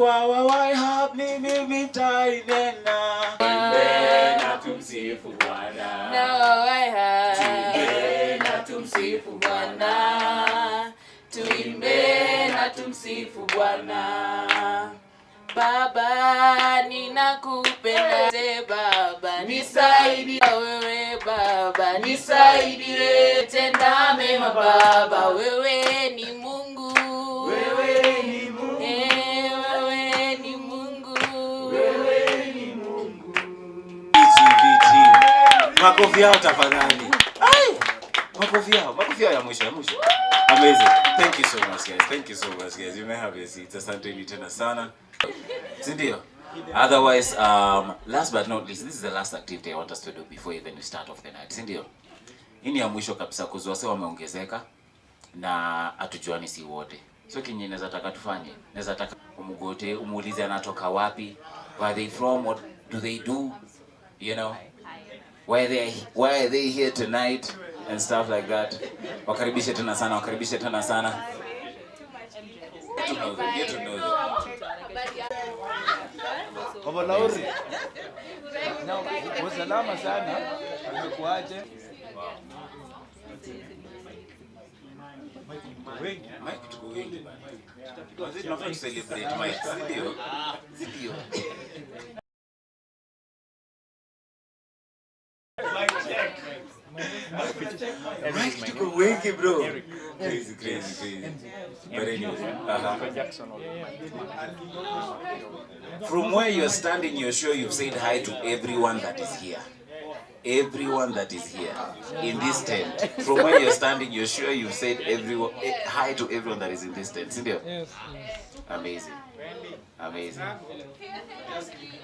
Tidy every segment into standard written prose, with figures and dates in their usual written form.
Why have mimi tainena na tumsifu Bwana. Now I have Tuimbe na tumsifu Bwana. tuimbe na tumsifu Bwana. Baba ninakupenda, Baba nisaidie, wewe Baba nisaidie, tenda mema Baba, wewe ni Mungu, wewe ni Mungu, wewe ni Mungu, wewe ni Mungu. Makofi yao tafadhali. Makofi yao ya mwisho. Amazing. Thank you so much guys. Thank you so much guys. You may have your seats. Asanteni tena sana. Sindio? Otherwise, last but not least, this is the last activity I want us to do before even we start off the night. Sindio? Hii ni ya mwisho kabisa kuzuase wameongezeka na atujuani si wote. So kinye naweza taka tufanye, naweza taka umugote, umuulize anatoka wapi, where they from, what do they do, you know? Why are they here tonight and stuff like that. Wakaribishe tena sana. Get to know them. Baba Lauri. Na usalama sana. Amekuaje? Mike tuko wengi bana. Tunafaa celebrate Mike. Ndio. Mike tuko wengi bro. Crazy. But anyway, from where you're standing, you're sure you've said hi to everyone that is here. Everyone that is here in this tent. From where you're standing, you're sure you've said hi to everyone that is in this tent. Sindio? Yes. Amazing.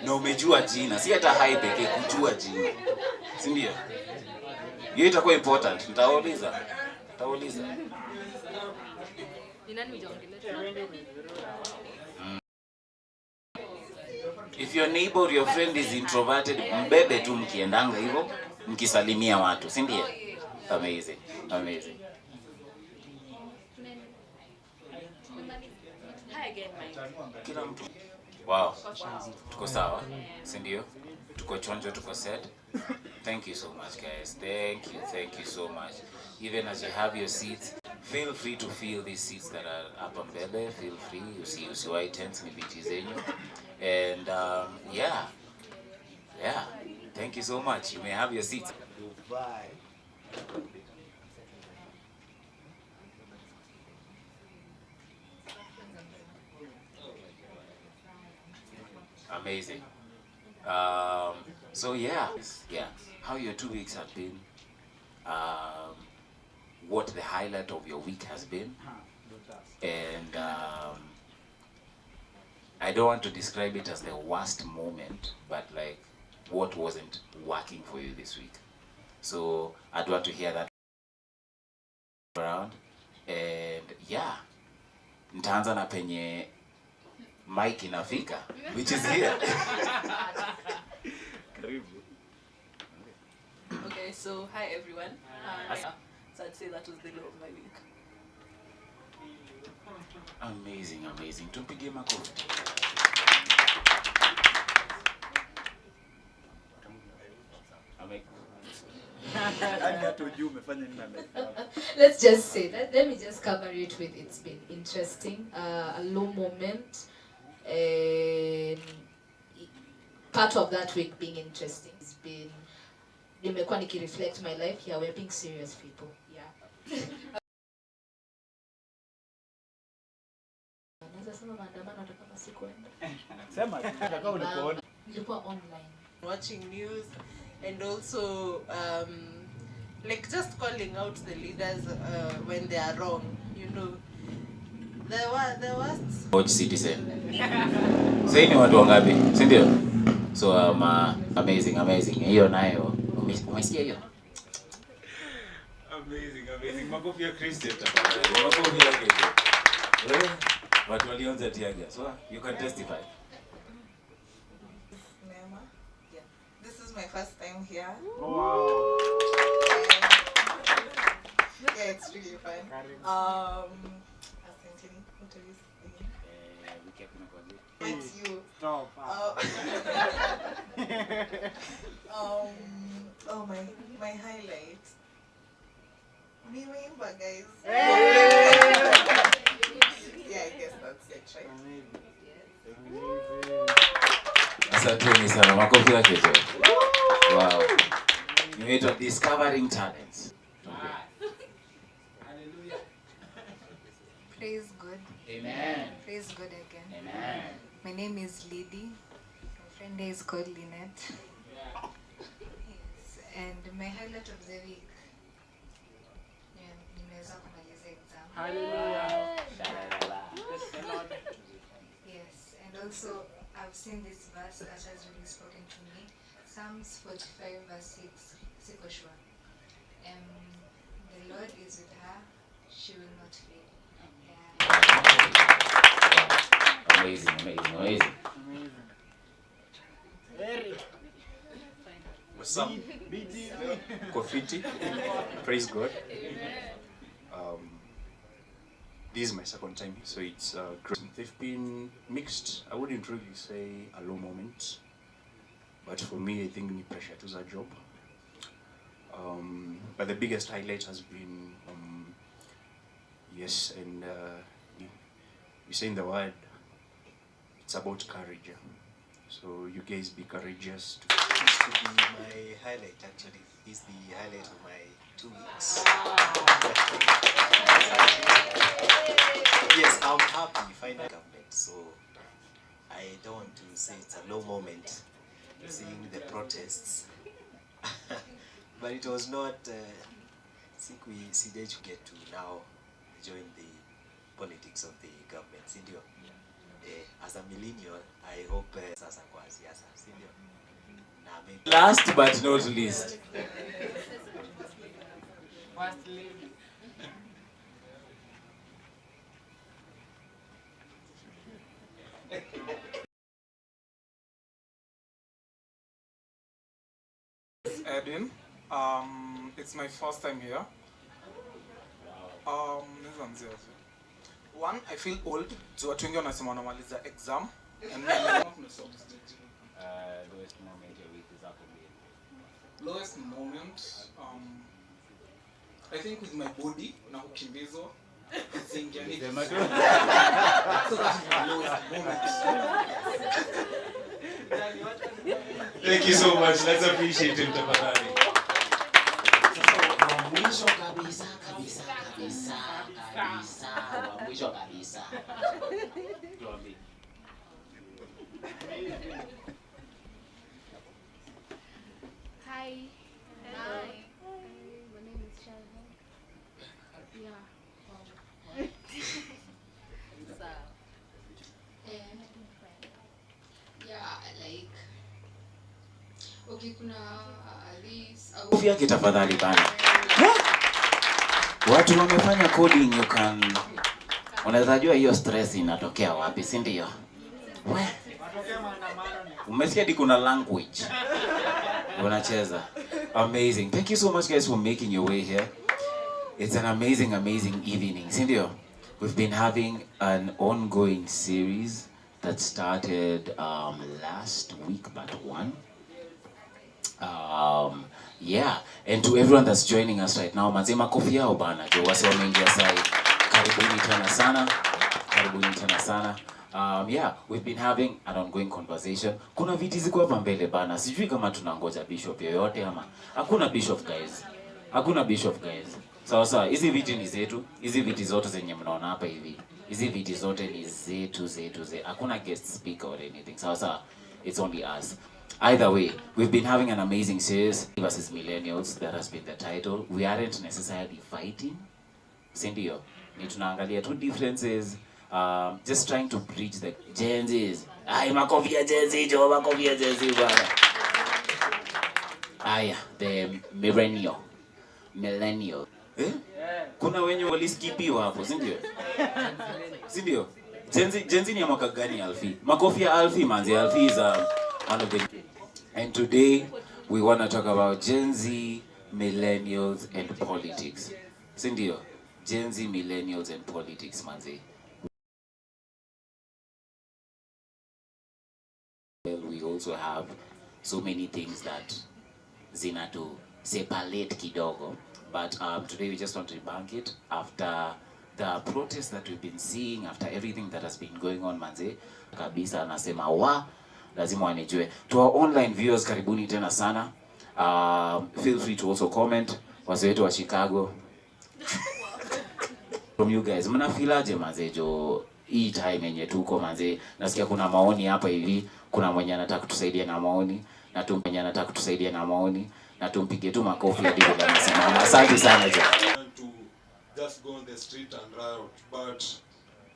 Na umejua jina, si hata hi pekee, kujua jina. Sindio? Hiyo itakuwa important. Nitauliza. If your neighbor or your friend is introverted, mbebe tu mkiendanga hivyo, mkisalimia watu, si ndio? Amazing. Kila mtu. Wow. Tuko sawa, si ndio? Tuko chonjo, tuko set. Thank you so much guys. Thank you so much. Even as you have your seats, feel free to fill these seats that are up on mbele. Feel free. Usiwahi tense ni viti zenyu. And yeah. Thank you so much. You may have your seats. Bye. Amazing. So yeah. How your 2 weeks have been. What the highlight of your week has been. And I don't want to describe it as the worst moment, but like what wasn't working for you this week. So I'd want to hear that around. And yeah, nitaanza na penye Mike inafika, which is here. Karibu. Okay, so hi everyone. So I'd say that was the low of my week. Amazing. Tumpige makofi. Let's just say that. Let me just cover it with it's been interesting, a low moment. Part of that week being interesting has been nimekuwa nikireflect my life here. We're being serious people. Yeah. Nilikuwa online watching news and also like just calling out the leaders when they are wrong, you know. The worst. Watch Citizen. Sasa ni watu wangapi? Si ndio? So amazing. Hiyo nayo. Umesikia hiyo? Amazing. Makofi ya Christian tafadhali. Makofi yake. Wewe watu walionza tiaga. So you can testify. This is my first time here. Oh, wow. Yeah, it's really fun. Oh my highlight. Remember, guys. Yeah, I guess that's it, right? Asanteni sana, makofi yake tu. Wow. Inaitwa discovering talents. Praise God. Amen. Praise God again. Amen. My name is Lady. My friend here is called Lynette. Yes. And my highlight of the week. Nimeweza kumaliza exam. Hallelujah. Yes. And also I've seen this verse that has really spoken to me. Psalms 45 verse 6. Siko sure. The Lord is with her. She will not fail. Amazing. What's up? Kofiti. Praise God. This is my second time, so it's great. They've been mixed. I wouldn't really say a low moment, but for me, I think the pressure to a job. But the biggest highlight has been yes, and you say in the word, it's about courage. So you guys be courageous. Used to be my highlight, actually. Is the highlight of my 2 weeks. Yes, I'm happy finally government, so I don't want to say it's a low moment seeing the protests. But it was not to get to now join the politics of the government, sindio? As a millennial, I hope sasa kwa siasa, sindio? Last but not least. Edwin. It's my first time here. One, I feel old. So watu wengi wanasema wanamaliza exam. And Lowest moment your week is up again. lowest moment, I think with my body na kukimbizwa. So that is my lowest moment. Thank you so much. Let's appreciate him, tafadhali. Mwisho kabisa. Hi. My name is Shalva. Okay, kuna this Makofi yake tafadhali bana. Watu wamefanya coding, you can unaweza jua hiyo stress inatokea wapi, si ndio? Umesikia di kuna language. Unacheza. Amazing. Thank you so much guys for making your way here. It's an amazing evening. Si ndio? We've been having an ongoing series that started last week, but one. Yeah, and to everyone that's joining us right now, mazima kofi yao bana, jo wase wameingia sai. Karibuni tena sana. Yeah, we've been having an ongoing conversation. Kuna viti ziko hapa mbele bana. Sijui kama tunangoja bishop yoyote ama hakuna bishop guys. Sawa, hizi viti ni zetu. Hizi viti zote zenye mnaona hapa hivi. Hizi viti zote ni zetu. Hakuna guest speaker or anything. Sawa, it's only us. Either way, we've been having an amazing series versus millennials. That has been the title. We aren't necessarily fighting. Sindio, ni tunaangalia two differences. Just trying to bridge the Gen Zs. Makofi ya Gen Z, bwana. The millennial. Kuna wenye waliskipiwa hapo, sindio? Gen Z ni ya mwaka gani Alfie? Makofi ya Alfie, manzi. Alfie is one of the... And today, we want to talk about Gen Z, millennials, and politics. Sindio? Gen Z, millennials, and politics, manzi. Well, we also have so many things that zina to separate kidogo. But today we just want to debunk it after the protests that we've been seeing, after everything that has been going on manze. Kabisa anasema lazima wanijue. To our online viewers, karibuni tena sana. Feel free to also comment. Wazee wetu wa Chicago. From you guys, mnafilaje manze jo hii time yenye tuko manze? Nasikia kuna maoni hapa hivi, kuna mwenye anataka kutusaidia na maoni, na tumpige tu makofi hadi vile anasimama. Asante sana jo. To just go on the street and riot, but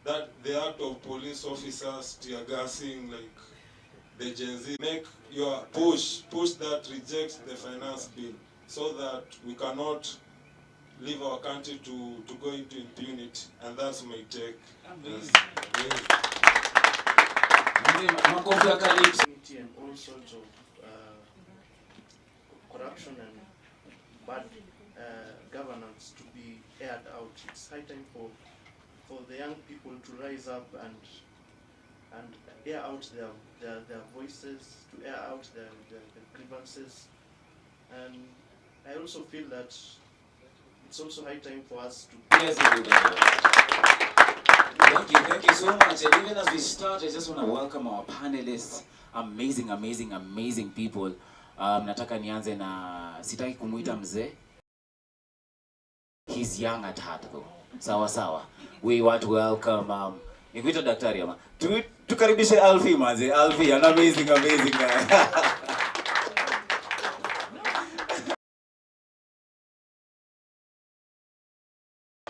that the act of police officers tear gassing like the Gen Z, make your push that rejects the finance bill, so that we cannot leave our country to go into impunity, and that's my take. Yes. And all sorts of corruption and bad governance to be aired out. It's high time for the young people to rise up and air out their voices, to air out their grievances. And I also feel that it's also high time for us to... Yes, thank you so much. And even as we start, I just want to welcome our panelists. Amazing people. Nataka nianze na sitaki kumuita mzee. He's young at heart though. Sawa. We want to welcome nikuita daktari ama. Tukaribishe Alfie manze. Alfie, an amazing guy.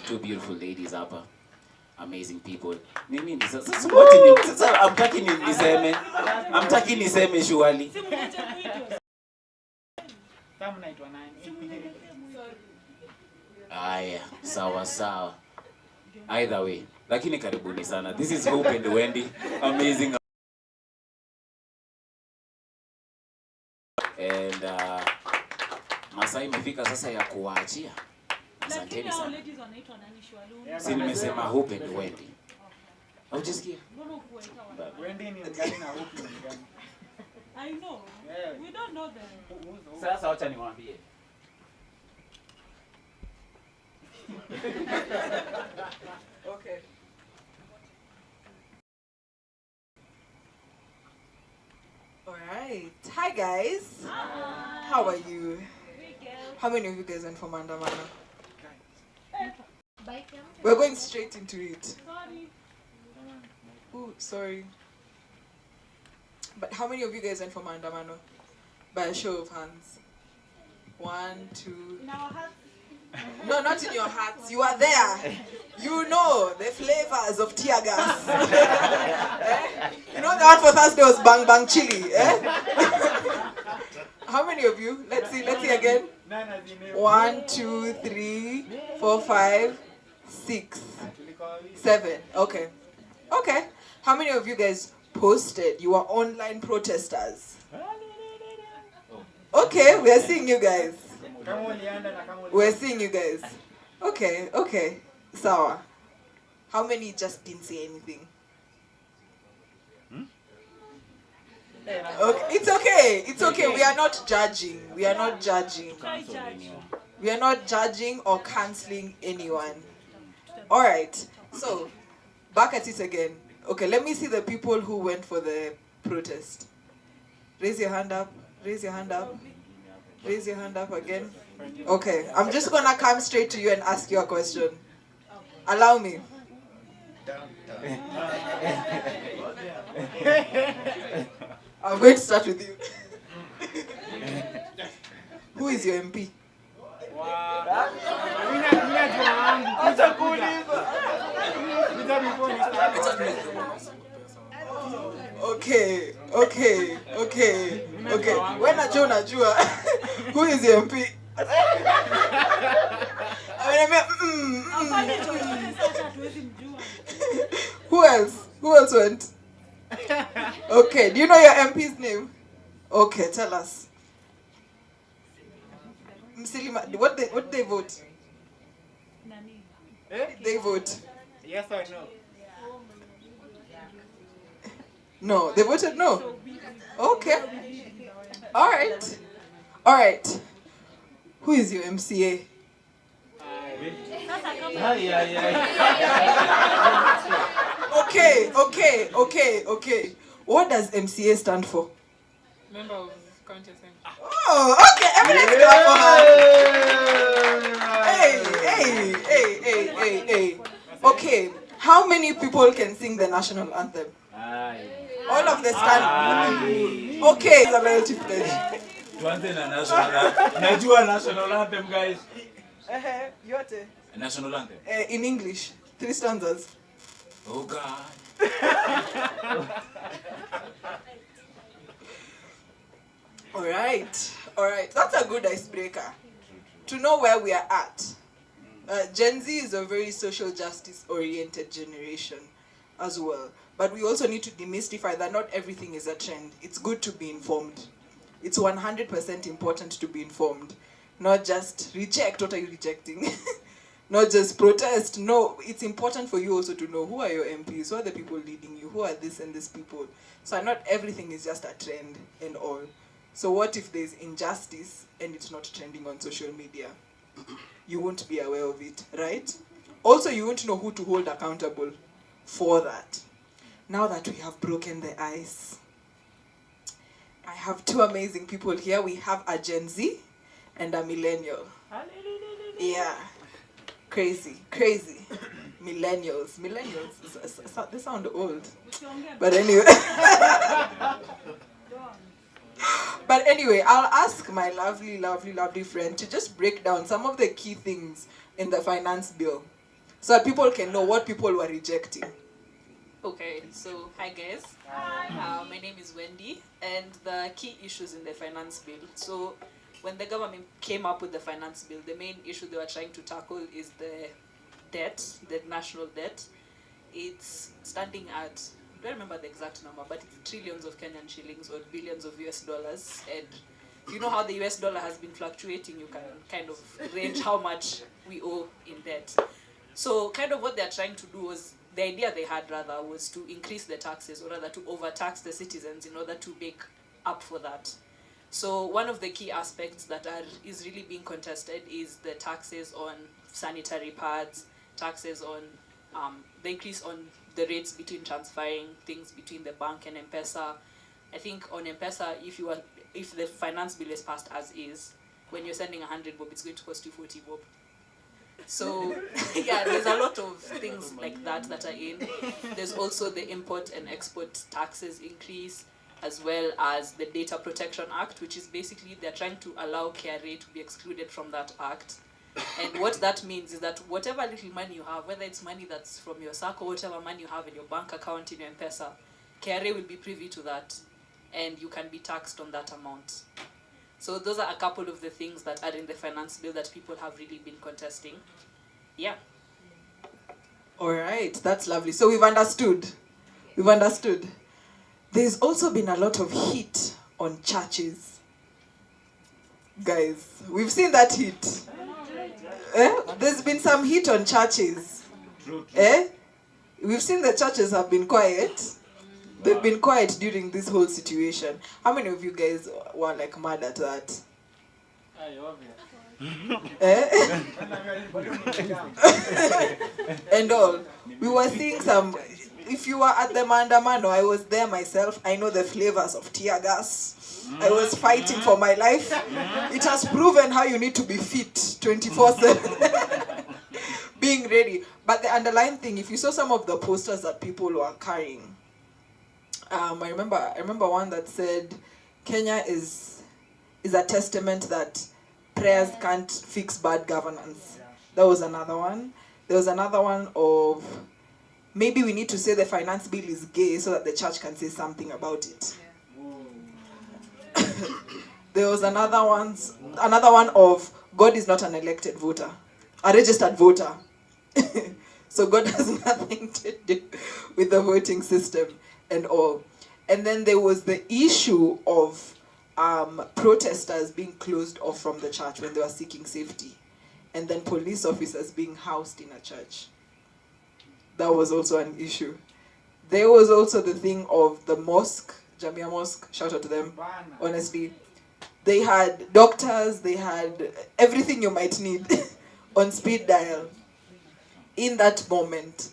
Two beautiful ladies hapa. Amazing people. Nini sasa amtaki niseme shughuli. Aya, sawa. Either way, lakini karibuni sana. This is Hope and Wendy. Amazing. And masaa imefika sasa ya kuwaachia. Asanteni sana. Si nimesema Hope and Wendy. Haujisikia? Wendy ni mgani na Hope ni mgani? I know. Yeah. We don't know them. Sasa wacha niwaambie. Okay. All right. Hi guys. Hi. How are you? How many of you guys went for Mandamano? We're going straight into it. Sorry. Ooh, sorry. But how many of you guys went for Mandamano? By a show of hands. 1, 2. In our hearts. No, not in your hearts. You are there. You know the flavors of tear gas. You know the one for Thursday was bang bang chili. How many of you? Let's see again. 1, 2, 3, 4, 5, 6, 7. Okay. How many of you guys posted? You were online protesters. Okay, we're seeing you guys. Okay. Sawa. How many just didn't say anything? Okay. It's okay. We are not judging. We are not judging or canceling anyone. All right. So, back at it again. Okay, let me see the people who went for the protest. Raise your hand up again. Okay, I'm just gonna come straight to you and ask you a question. Allow me. I'm going to start with you. Who is your MP? Okay. When najua, who is the MP? Who else went? Okay, do you know your MP's name? Okay, tell us. Msilima, what they vote? They vote. Yes or no? No, they voted no. Okay. All right. All right. Who is your MCA? Okay. What does MCA stand for? Member of County Assembly. Oh, okay. Everybody clap for her. Hey. Okay. How many people can sing the national anthem? All of the stand. Okay. The loyalty pledge. Tuanze na national anthem. Najua national anthem, guys. Yote. National anthem. In English, 3 stanzas. Oh God. All right. That's a good icebreaker to know where we are at. Gen Z is a very social justice oriented generation as well. But we also need to demystify that not everything is a trend. It's good to be informed. It's 100% important to be informed. Not just reject. What are you rejecting? Not just protest. No, it's important for you also to know who are your MPs, who are the people leading you, who are this and this people. So not everything is just a trend and all. So what if there's injustice and it's not trending on social media? You won't be aware of it, right? Also, you won't know who to hold accountable for that. Now that we have broken the ice, I have 2 amazing people here. We have a Gen Z and a millennial. Yeah. Crazy. Millennials. They sound old. But anyway. But anyway, I'll ask my lovely friend to just break down some of the key things in the finance bill so that people can know what people were rejecting. Okay, so hi guys. Hi. My name is Wendy, and the key issues in the finance bill. So when the government came up with the finance bill, the main issue they were trying to tackle is the debt, the national debt. It's standing at, I don't remember the exact number, but it's trillions of Kenyan shillings or billions of US dollars. And you know how the US dollar has been fluctuating, you can kind of range how much we owe in debt. So kind of what they're trying to do was, the idea they had rather was to increase the taxes, or rather to overtax the citizens in order to make up for that. So one of the key aspects that is really being contested is the taxes on sanitary pads, taxes on the increase on the rates between transferring things between the bank and M-Pesa. I think on M-Pesa, if the finance bill is passed as is, when you're sending 100 bob, it's going to cost you 40 bob. So yeah, there's a lot of things like that are in. There's also the import and export taxes increase, as well as the Data Protection Act, which is basically they're trying to allow KRA to be excluded from that act. And what that means is that whatever little money you have, whether it's money that's from your SACCO, whatever money you have in your bank account, in your M-Pesa, KRA will be privy to that, and you can be taxed on that amount. So those are a couple of the things that are in the finance bill that people have really been contesting. Yeah. All right, that's lovely. So we've understood. There's also been a lot of heat on churches. Guys, we've seen that heat. There's been some heat on churches. We've seen the churches have been quiet. They've been quiet during this whole situation. How many of you guys were like mad at that? And all. We were seeing some. If you were at the Maandamano, I was there myself. I know the flavors of tear gas. I was fighting for my life. It has proven how you need to be fit 24/7. Being ready. But the underlying thing, if you saw some of the posters that people were carrying, I remember one that said, Kenya is a testament that prayers can't fix bad governance. That was another one. There was another one of, maybe we need to say the finance bill is gay so that the church can say something about it. There was another one of, God is not an elected voter, a registered voter. So God has nothing to do with the voting system and all. And then there was the issue of protesters being closed off from the church when they were seeking safety. And then police officers being housed in a church. That was also an issue. There was also the thing of the mosque, Jamia Mosque, shout out to them. Honestly, They had doctors, they had everything you might need on speed dial in that moment.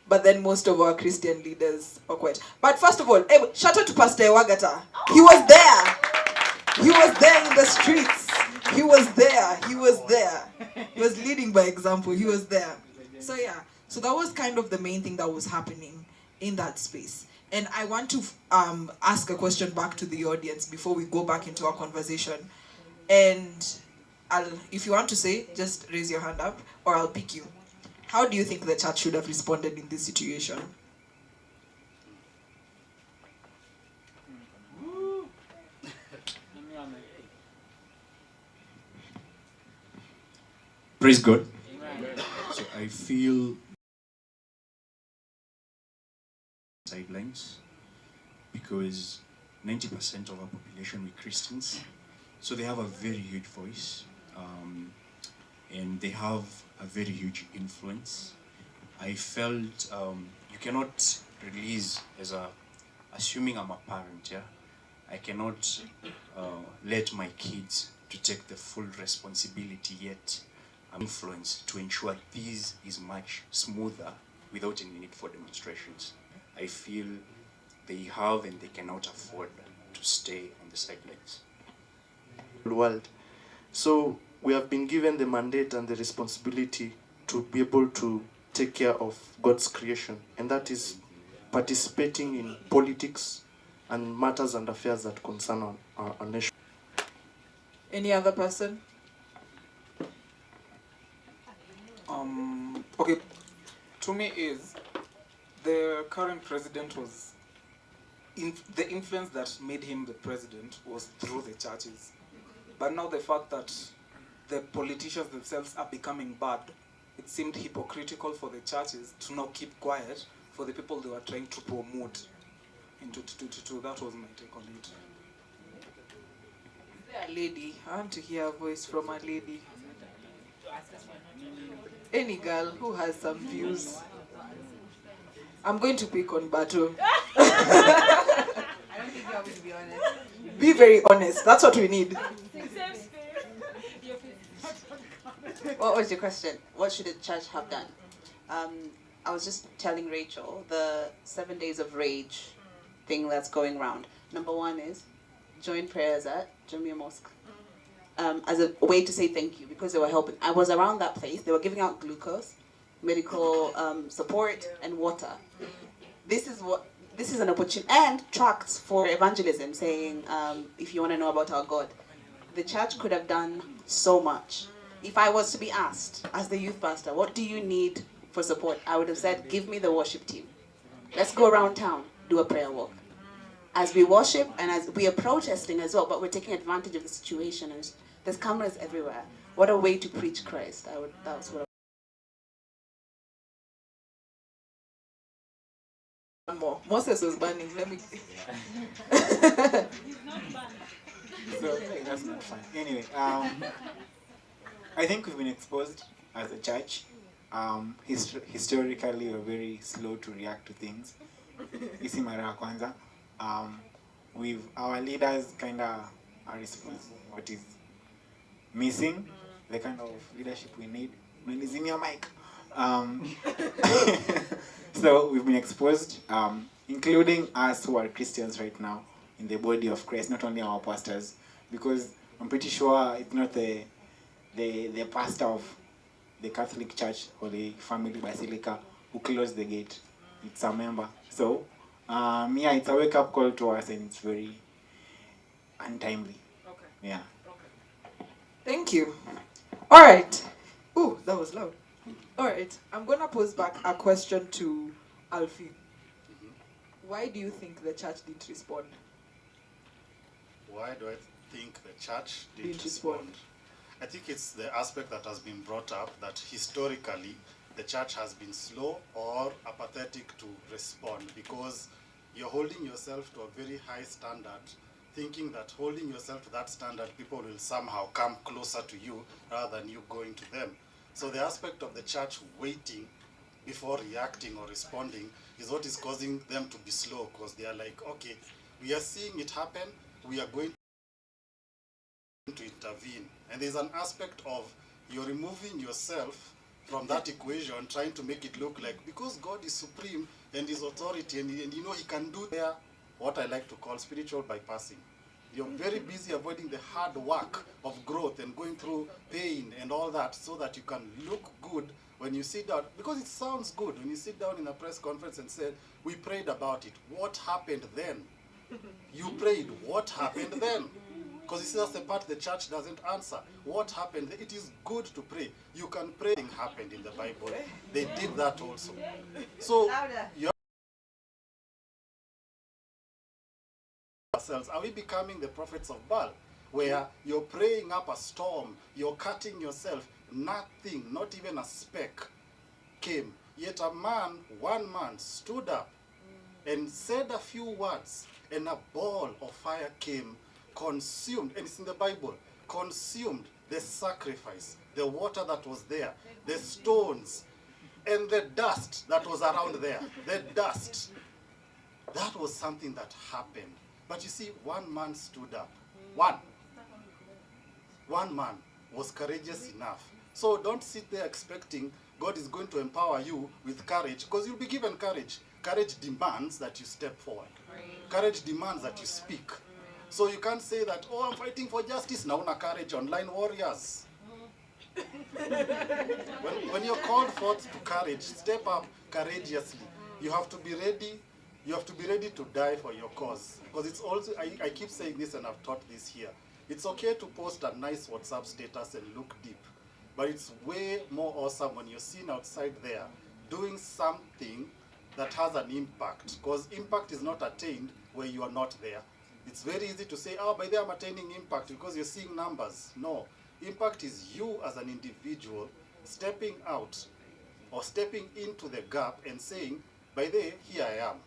But then most of our Christian leaders are quiet. But first of all, shout out to Pastor Ewagata. He was there. He was there in the streets. He was there. He was there. He was leading by example. He was there. So yeah. So that was kind of the main thing that was happening in that space. And I want to ask a question back to the audience before we go back into our conversation. And if you want to say, just raise your hand up, or I'll pick you. How do you think the church should have responded in this situation? Praise God. So I feel sidelines because 90% of our population were Christians, so they have a very huge voice, and they have a very huge influence. I felt you cannot release assuming I'm a parent, yeah? I cannot let my kids to take the full responsibility yet. Influence to ensure this is much smoother without any need for demonstrations. I feel they have and they cannot afford to stay on the sidelines. World. So we have been given the mandate and the responsibility to be able to take care of God's creation, and that is participating in politics and matters and affairs that concern our nation. Any other person? Okay, to me is the current president was the influence that made him the president was through the churches, but now the fact that the politicians themselves are becoming bad, it seemed hypocritical for the churches to now keep quiet for the people they were trying to promote. That was my take on it. Is there a lady? I want to hear a voice from a lady. Any girl who has some views. I'm going to pick on Bato. I don't think you're going to be honest. Be very honest. That's what we need. What was your question? What should the church have done? I was just telling Rachel the 7 days of rage thing that's going around. Number one is join prayers at Jamia Mosque. As a way to say thank you, because they were helping. I was around that place. They were giving out glucose, medical support, and water. This is an opportunity, and tracts for evangelism saying, if you want to know about our God. The church could have done so much. If I was to be asked, as the youth pastor, what do you need for support? I would have said, give me the worship team. Let's go around town, do a prayer walk. As we worship and as we are protesting as well, but we're taking advantage of the situation, and there's cameras everywhere. What a way to preach Christ. That was what One more. Moses was burning. Let me. So that's not fun. Anyway, I think we've been exposed as a church. Historically, we're very slow to react to things. Isi mara ya kwanza. Our leaders kind of are responsible. What is missing? The kind of leadership we need. Releasing your mic. So we've been exposed, including us who are Christians right now in the body of Christ, not only our pastors, because I'm pretty sure it's not the pastor of the Catholic Church or the Family Basilica who closed the gate. It's a member. So, yeah, it's a wake-up call to us, and it's very untimely. Okay. Yeah. Okay. Thank you. All right. Ooh, that was loud. All right. I'm going to pose back a question to Alfie. Why do you think the church didn't respond? Why do I think the church Didn't respond? I think it's the aspect that has been brought up that historically the church has been slow or apathetic to respond, because you're holding yourself to a very high standard, thinking that holding yourself to that standard, people will somehow come closer to you rather than you going to them. So the aspect of the church waiting before reacting or responding is what is causing them to be slow, because they are like, okay, we are seeing it happen, we are going intervene. And there's an aspect of you're removing yourself from that equation, trying to make it look like, because God is supreme and His authority, and you know He can do there what I like to call spiritual bypassing. You're very busy avoiding the hard work of growth and going through pain and all that so that you can look good when you sit down. Because it sounds good when you sit down in a press conference and say, we prayed about it. What happened then? You prayed. What happened then? Because you see, that's the part the church doesn't answer. What happened? It is good to pray. You can pray. Thing happened in the Bible. They did that also. So you ourselves, are we becoming the prophets of Baal, where you're praying up a storm, you're cutting yourself, nothing, not even a speck came. Yet one man stood up and said a few words, and a ball of fire came, consumed, and it's in the Bible, consumed the sacrifice, the water that was there, the stones, and the dust that was around there, the dust. That was something that happened. But you see, one man stood up. One man was courageous enough. So don't sit there expecting God is going to empower you with courage, because you'll be given courage. Courage demands that you step forward. Courage demands that you speak. So you can't say that, oh, I'm fighting for justice. Now, una courage, online warriors. When you're called forth to courage, step up courageously. You have to be ready. You have to be ready to die for your cause. Because it's also, I keep saying this and I've taught this here. It's okay to post a nice WhatsApp status and look deep. But it's way more awesome when you're seen outside there doing something that has an impact. Because impact is not attained where you are not there. It's very easy to say, oh, by there I'm attaining impact because you're seeing numbers. No. Impact is you as an individual stepping out or stepping into the gap and saying, by there, here I am.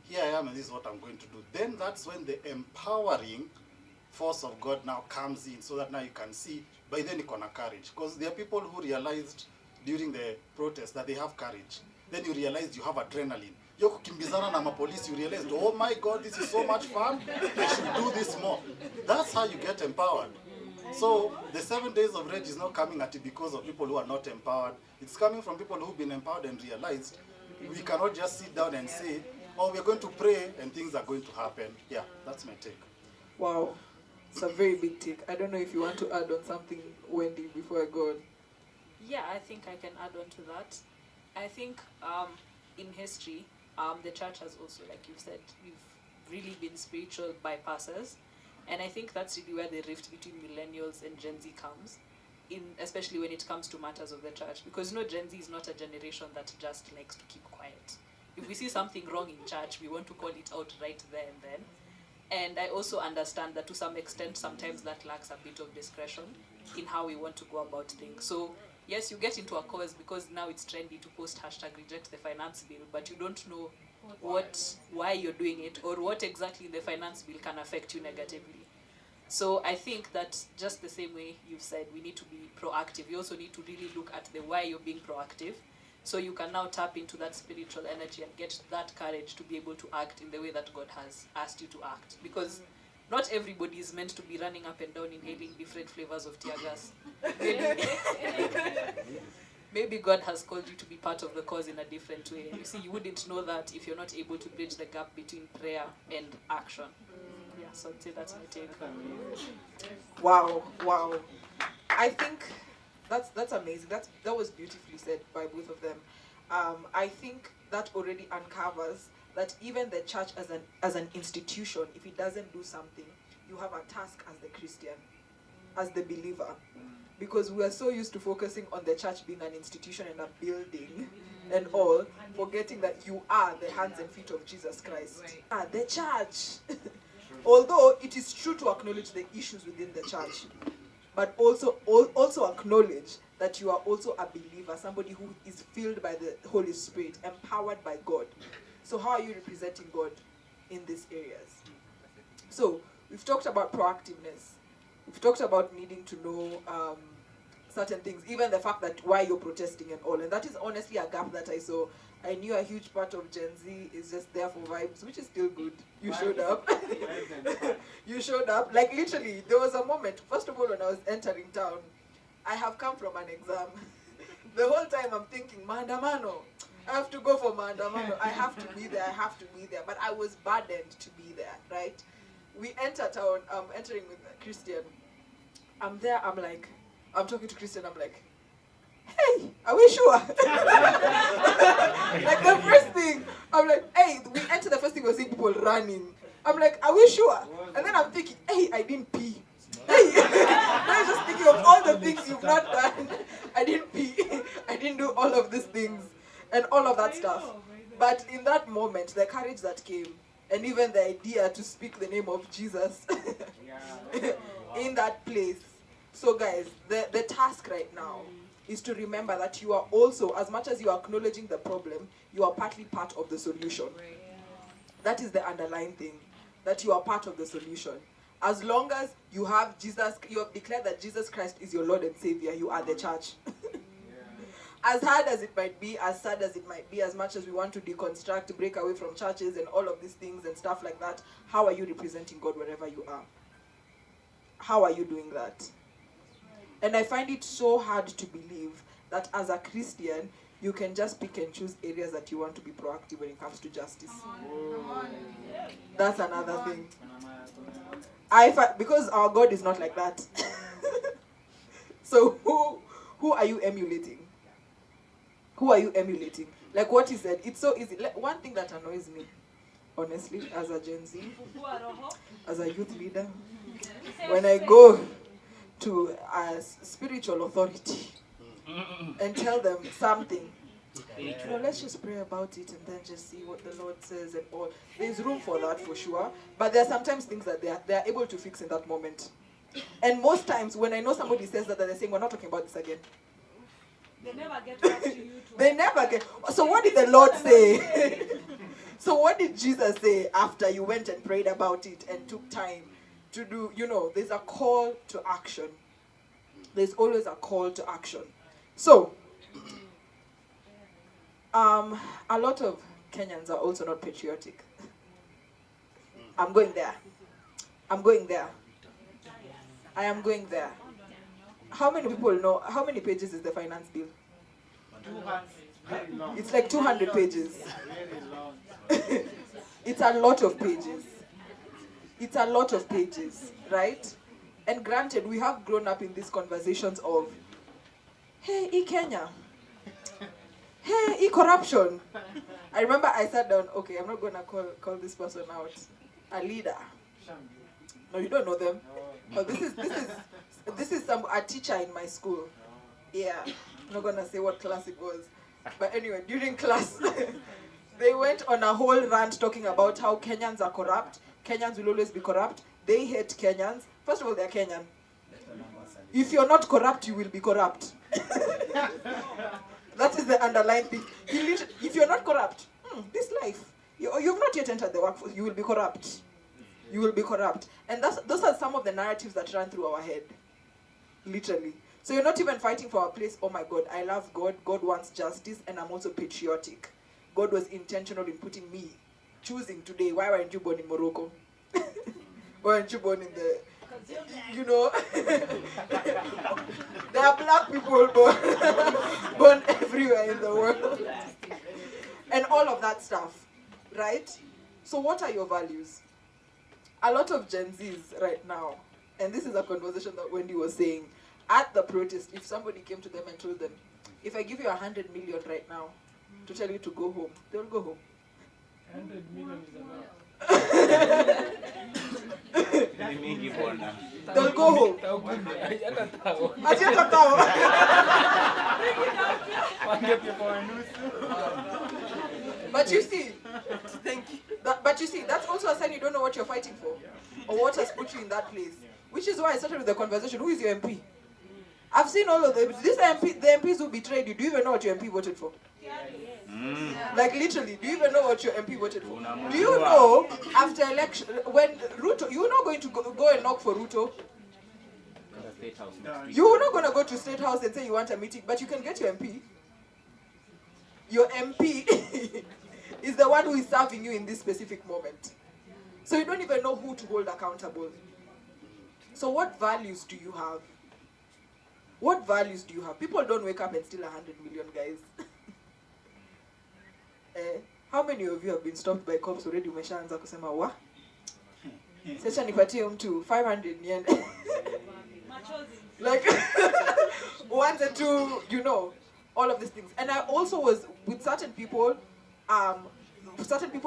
Here I am and this is what I'm going to do. Then that's when the empowering force of God now comes in, so that now you can see, by then you can have courage. Because there are people who realized during the protest that they have courage. Then you realize you have adrenaline. You're kukimbizana na mapolisi, you realize, oh my God, this is so much fun. I should do this more. That's how you get empowered. So the 7 days of rage is not coming at it because of people who are not empowered. It's coming from people who've been empowered and realized we cannot just sit down and say, oh, we're going to pray and things are going to happen. Yeah, that's my take. Wow. It's a very big take. I don't know if you want to add on something, Wendy, before I go on. Yeah, I think I can add on to that. I think in history, the church has also, like you said, we've really been spiritual bypassers. And I think that's really where the rift between millennials and Gen Z comes, especially when it comes to matters of the church. Because, you know, Gen Z is not a generation that just likes to keep quiet. If we see something wrong in church, we want to call it out right there and then. And I also understand that to some extent, sometimes that lacks a bit of discretion in how we want to go about things. So, yes, you get into a cause because now it's trendy to post #reject the finance bill, but you don't know why you're doing it or what exactly in the finance bill can affect you negatively. So I think that just the same way you've said, we need to be proactive. You also need to really look at the why you're being proactive. So you can now tap into that spiritual energy and get that courage to be able to act in the way that God has asked you to act. Because not everybody is meant to be running up and down inhaling different flavors of tear gas. Maybe God has called you to be part of the cause in a different way. You see, you wouldn't know that if you're not able to bridge the gap between prayer and action. Yeah, so I'd say that's my take. Wow. I think that's amazing. That was beautifully said by both of them. I think that already uncovers that even the church as an institution, if it doesn't do something, you have a task as the Christian, as the believer. Because we are so used to focusing on the church being an institution and a building and all, forgetting that you are the hands and feet of Jesus Christ. The church. Although it is true to acknowledge the issues within the church, but also acknowledge that you are also a believer, somebody who is filled by the Holy Spirit, empowered by God. So how are you representing God in these areas? So we've talked about proactiveness. We've talked about needing to know certain things, even the fact that why you're protesting and all. And that is honestly a gap that I saw. I knew a huge part of Gen Z is just there for vibes, which is still good. You showed up. You you showed up. Like literally, there was a moment. First of all, when I was entering town, I have come from an exam. The whole time I'm thinking, Maandamano. I have to go for Maandamano. I have to be there. I have to be there. But I was burdened to be there, right? We enter town. I'm entering with Christian. I'm there. I'm talking to Christian. I'm like, hey, are we sure? Like the first thing, I'm like, hey, we enter the first thing, we're seeing people running. I'm like, are we sure? And then I'm thinking, hey, I didn't pee. Hey, I was just thinking of all the things you've not done. I didn't pee. I didn't do all of these things and all of that stuff. But in that moment, the courage that came, and even the idea to speak the name of Jesus in that place. So guys, the task right now is to remember that you are also, as much as you are acknowledging the problem, you are partly part of the solution. That is the underlying thing, that you are part of the solution. As long as you have Jesus, you have declared that Jesus Christ is your Lord and Savior, you are the church. As hard as it might be, as sad as it might be, as much as we want to deconstruct, break away from churches and all of these things and stuff like that, how are you representing God wherever you are? How are you doing that? And I find it so hard to believe that as a Christian, you can just pick and choose areas that you want to be proactive when it comes to justice. That's another thing. Because our God is not like that. So who are you emulating? Who are you emulating? Like what he said, it's so easy. Like, one thing that annoys me, honestly, as a Gen Z, as a youth leader, when I go to a spiritual authority and tell them something, let's just pray about it and then just see what the Lord says and all. There's room for that for sure, but there are sometimes things that they are able to fix in that moment. And most times when I know somebody says that, they're saying, we're not talking about this again. They never get back to you. They never get. So what did the Lord say? So what did Jesus say after you went and prayed about it and took time to do, there's a call to action. There's always a call to action. So, a lot of Kenyans are also not patriotic. I'm going there. I am going there. How many people know, how many pages is the finance bill? 200. It's like 200 pages. It's a lot of pages. It's a lot of pages, right? And granted, we have grown up in these conversations of, hey, Kenya. Hey, corruption. I remember I sat down, okay, I'm not going to call this person out. A leader. No, you don't know them. Oh, this is a teacher in my school. Yeah, I'm not going to say what class it was. But anyway, during class, they went on a whole rant talking about how Kenyans are corrupt. Kenyans will always be corrupt. They hate Kenyans. First of all, they're Kenyan. If you're not corrupt, you will be corrupt. That is the underlying thing. If you're not corrupt, this life, you've not yet entered the workforce, you will be corrupt. You will be corrupt. And those are some of the narratives that run through our head. Literally. So you're not even fighting for a place, oh my God, I love God, God wants justice, and I'm also patriotic. God was intentional in putting me, choosing today, why weren't you born in Morocco? Why weren't you born in the, there are black people born everywhere in the world. And all of that stuff, right? So what are your values? A lot of Gen Zs right now, and this is a conversation that Wendy was saying, at the protest, if somebody came to them and told them, if I give you 100 million right now to tell you to go home, they'll go home. 100 million is enough. They'll go home. But you see, but you see, that's also a sign you don't know what you're fighting for, or what has put you in that place. Which is why I started with the conversation. Who is your MP? I've seen all of them. The MPs who betrayed you. Do you even know what your MP voted for? Like literally, do you even know what your MP voted for? Do you know after election when Ruto, you're not going to go and knock for Ruto? You're not going to go to State House and say you want a meeting, but you can get your MP. Your MP is the one who is serving you in this specific moment. So you don't even know who to hold accountable. So what values do you have? What values do you have? People don't wake up and steal 100 million, guys. How many of you have been stopped by cops already? Umeshaanza kusema wa? Sasa nipatie mtu 500 niende. Like one and two, you know, all of these things. And I also was with certain people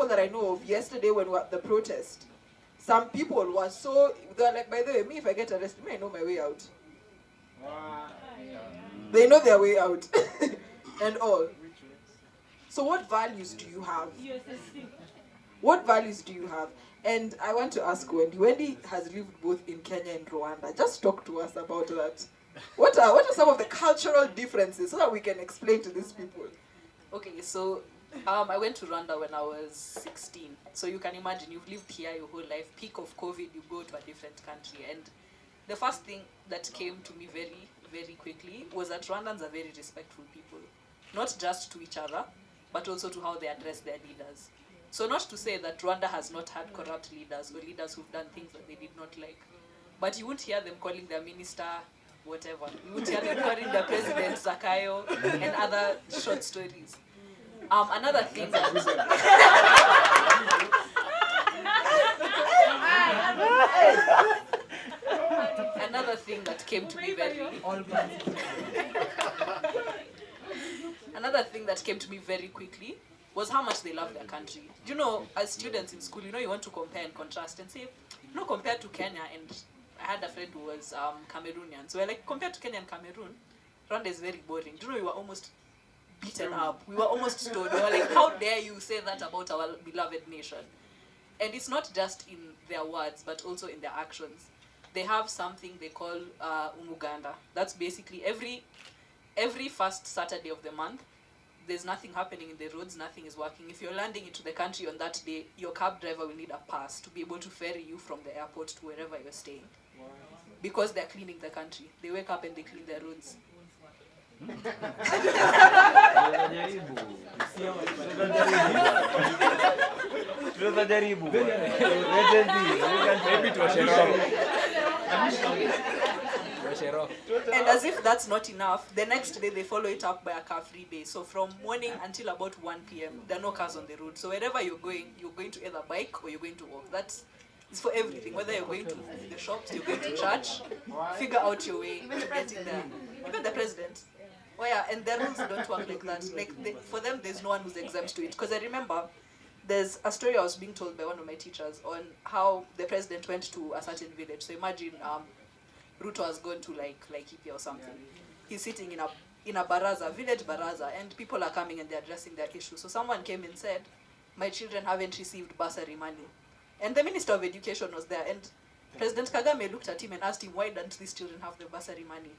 that I know of yesterday when we were at the protest. Some people were so, they were like, by the way, me if I get arrested, I know my way out. They know their way out and all. So what values do you have? What values do you have? And I want to ask Wendy. Wendy has lived both in Kenya and Rwanda. Just talk to us about that. What are some of the cultural differences so that we can explain to these people? Okay, so I went to Rwanda when I was 16. So you can imagine, you've lived here your whole life. Peak of COVID, you go to a different country. And the first thing that came to me very, very quickly was that Rwandans are very respectful people. Not just to each other, but also to how they address their leaders. So not to say that Rwanda has not had corrupt leaders or leaders who've done things that they did not like. But you won't hear them calling their minister whatever. You won't hear them calling their president Zakayo and other short stories. Another thing that another thing that came to me very quickly was how much they love their country. You know, as students in school, you know, you want to compare and contrast and say, you know, compared to Kenya, and I had a friend who was Cameroonian. So we're like, compared to Kenya and Cameroon, Rwanda is very boring. Do you know, we were almost beaten up. We were almost stoned. We were like, how dare you say that about our beloved nation? And it's not just in their words, but also in their actions. They have something they call umuganda. That's basically every first Saturday of the month, there's nothing happening in the roads, nothing is working. If you're landing into the country on that day, your cab driver will need a pass to be able to ferry you from the airport to wherever you're staying. Because they're cleaning the country. They wake up and they clean their roads. And as if that's not enough, the next day they follow it up by a car-free day. So from morning until about 1 p.m., there are no cars on the road. So wherever you're going to either bike or you're going to walk. That's it's for everything. Whether you're going to the shops, you're going to church, figure out your way to get in there. Even the president. Oh yeah, and the rules don't work like that. For them, there's no one who's exempt to it. Because I remember there's a story I was being told by one of my teachers on how the president went to a certain village. So imagine Ruto has gone to like Laikipia or something. He's sitting in a baraza, village baraza, and people are coming and they're addressing their issue. So someone came and said, my children haven't received bursary money. And the Minister of Education was there, and President Kagame looked at him and asked him, why don't these children have the bursary money?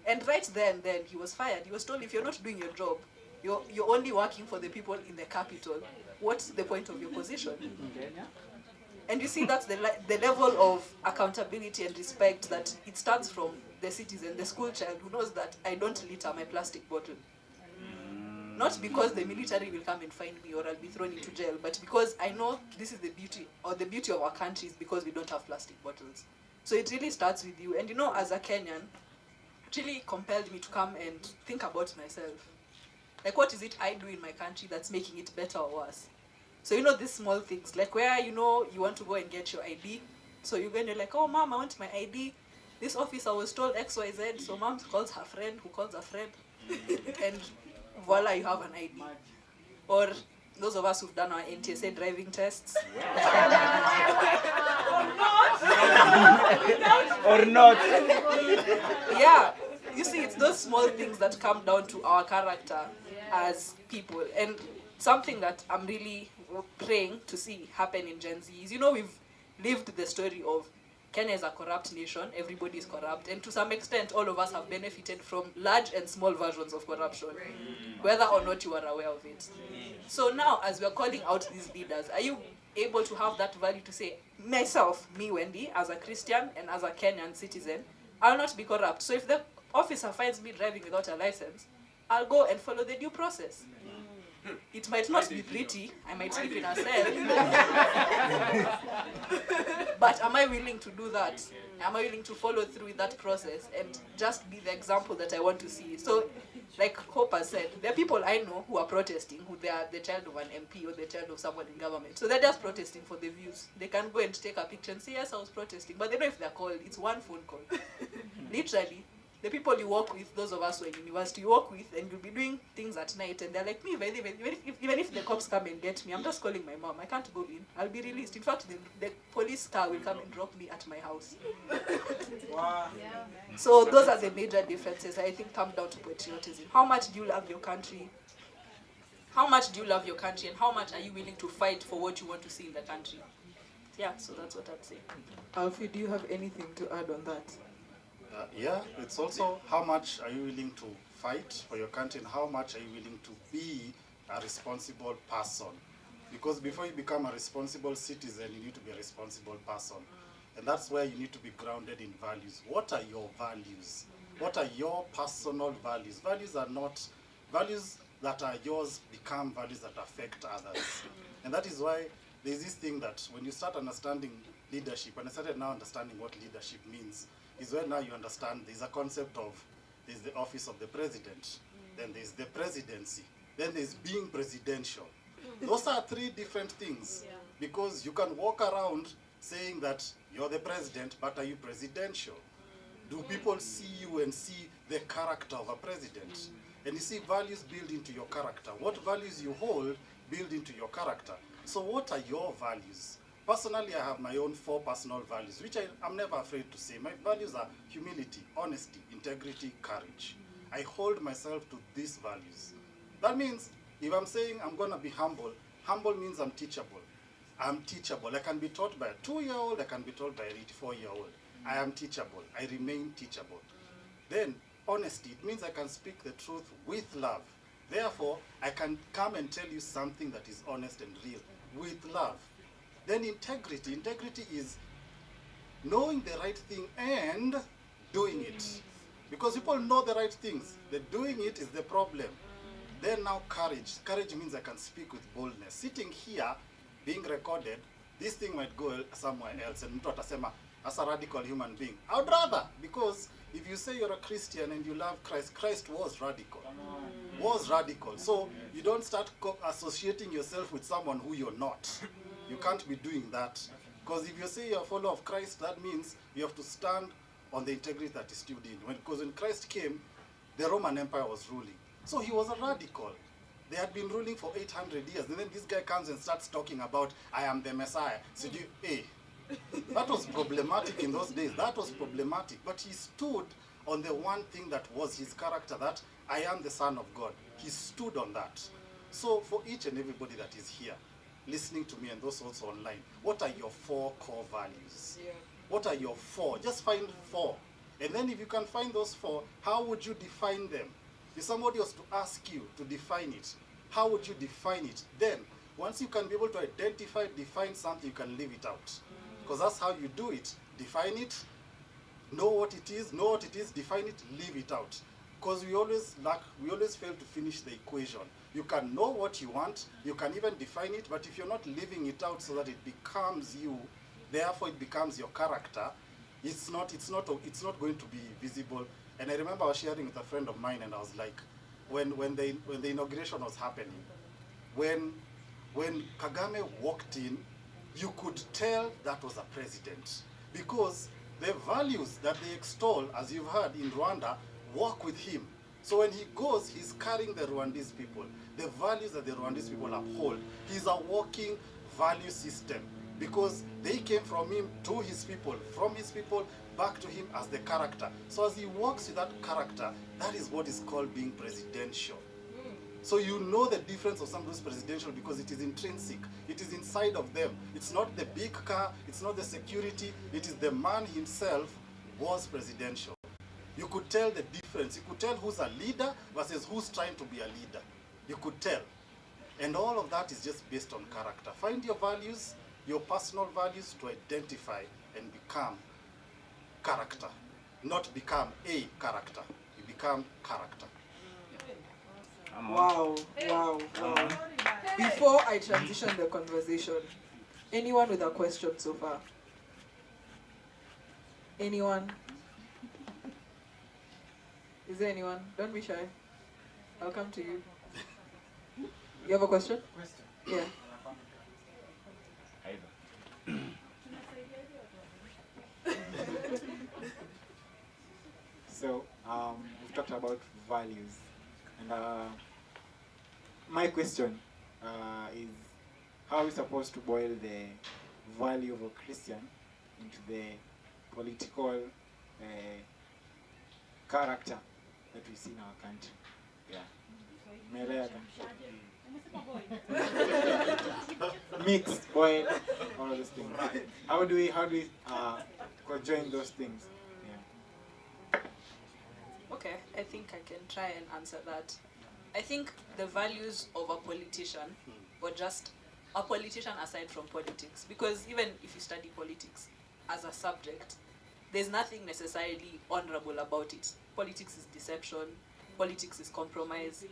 And right there and then, he was fired. He was told, if you're not doing your job, you're only working for the people in the capital. What's the point of your position? And you see, that's the level of accountability and respect that it starts from the citizen, the school child who knows that I don't litter my plastic bottle. Not because the military will come and find me or I'll be thrown into jail, but because I know this is the beauty of our country is because we don't have plastic bottles. So it really starts with you. And you know, as a Kenyan, it really compelled me to come and think about myself. Like, what is it I do in my country that's making it better or worse? So you know, these small things, like where, you know, you want to go and get your ID. So you're going to like, oh, mom, I want my ID. This officer was told XYZ, so mom calls her friend, who calls her friend. And voila, you have an ID. Or those of us who've done our NTSA driving tests. Or not. Yeah, you see, it's those small things that come down to our character as people. And something that I'm really praying to see happen in Gen Z is, you know, we've lived the story of Kenya is a corrupt nation, everybody is corrupt, and to some extent all of us have benefited from large and small versions of corruption, whether or not you are aware of it. So now, as we are calling out these leaders, are you able to have that value to say, myself, me Wendy, as a Christian and as a Kenyan citizen, I'll not be corrupt. So if the officer finds me driving without a license, I'll go and follow the due process. It might not be pretty, I might sleep in a cell. But am I willing to do that? Am I willing to follow through with that process and just be the example that I want to see? So, like Hope has said, there are people I know who are protesting, who they are the child of an MP or the child of someone in government. So they're just protesting for the views. They can go and take a picture and say, yes, I was protesting. But they know if they're called, it's one phone call. Literally. The people you work with, those of us who are in university, you work with, and you'll be doing things at night, and they're like, me, even if the cops come and get me, I'm just calling my mom. I can't go in. I'll be released. In fact, the police car will come and drop me at my house. Wow. So those are the major differences, I think, come down to patriotism. How much do you love your country? How much do you love your country, and how much are you willing to fight for what you want to see in the country? Yeah, so that's what I'd say. Alfie, do you have anything to add on that? Yeah, it's also how much are you willing to fight for your country and how much are you willing to be a responsible person. Because before you become a responsible citizen, you need to be a responsible person. And that's where you need to be grounded in values. What are your values? What are your personal values? Values are not, values that are yours become values that affect others. And that is why there's this thing that when you start understanding leadership, and I started now understanding what leadership means, is where now you understand there's a concept of, there's the office of the president, then there's the presidency, then there's being presidential. Those are three different things, because you can walk around saying that you're the president, but are you presidential? Do people see you and see the character of a president? And you see values build into your character. What values you hold build into your character. So what are your values? Personally, I have my own 4 personal values, which I'm never afraid to say. My values are humility, honesty, integrity, courage. I hold myself to these values. That means if I'm saying I'm going to be humble, humble means I'm teachable. I'm teachable. I can be taught by a 2-year-old, I can be taught by a 84-year-old. I am teachable. I remain teachable. Then, honesty, it means I can speak the truth with love. Therefore, I can come and tell you something that is honest and real with love. Then integrity. Integrity is knowing the right thing and doing it. Because people know the right things. The doing it is the problem. Then now courage. Courage means I can speak with boldness. Sitting here, being recorded, this thing might go somewhere else. And mtu atasema, as a radical human being, I would rather. Because if you say you're a Christian and you love Christ, Christ was radical. Was radical. So you don't start associating yourself with someone who you're not. You can't be doing that. Because if you say you're a follower of Christ, that means you have to stand on the integrity that is stood in. Because when Christ came, the Roman Empire was ruling. So he was a radical. They had been ruling for 800 years. And then this guy comes and starts talking about, I am the Messiah. So that was problematic in those days. That was problematic. But he stood on the one thing that was his character, that I am the Son of God. He stood on that. So for each and everybody that is here, listening to me and those also online, what are your 4 core values? What are your 4? Just find 4. And then if you can find those 4, how would you define them? If somebody was to ask you to define it, how would you define it? Then, once you can be able to identify, define something, you can leave it out. Because that's how you do it. Define it, know what it is, define it, leave it out. Because we always fail to finish the equation. You can know what you want, you can even define it, but if you're not living it out so that it becomes you, therefore it becomes your character, it's not going to be visible. And I remember I was sharing with a friend of mine, and I was like, when the inauguration was happening, when Kagame walked in, you could tell that was a president, because the values that they extol, as you've heard in Rwanda, walk with him. So when he goes, he's carrying the Rwandese people. The values that the Rwandese people uphold. He's a walking value system, because they came from him to his people, from his people back to him as the character. So as he walks with that character, that is what is called being presidential. So you know the difference of somebody who's presidential because it is intrinsic. It is inside of them. It's not the big car, it's not the security, it is the man himself was presidential. You could tell the difference. You could tell who's a leader versus who's trying to be a leader. You could tell. And all of that is just based on character. Find your values, your personal values, to identify and become character. Not become a character. You become character. Wow, wow, wow. Before I transition the conversation, anyone with a question so far? Anyone? Is there anyone? Don't be shy. I'll come to you. You have a question? Yeah. So, we've talked about values, and my question is, how are we supposed to boil the value of a Christian into the political character that we see in our country? Yeah. Mixed, boil, all of those things. How do we conjoin those things? Okay, I think I can try and answer that. I think the values of a politician, or just a politician aside from politics, because even if you study politics as a subject, there's nothing necessarily honorable about it. Politics is deception, politics is compromise,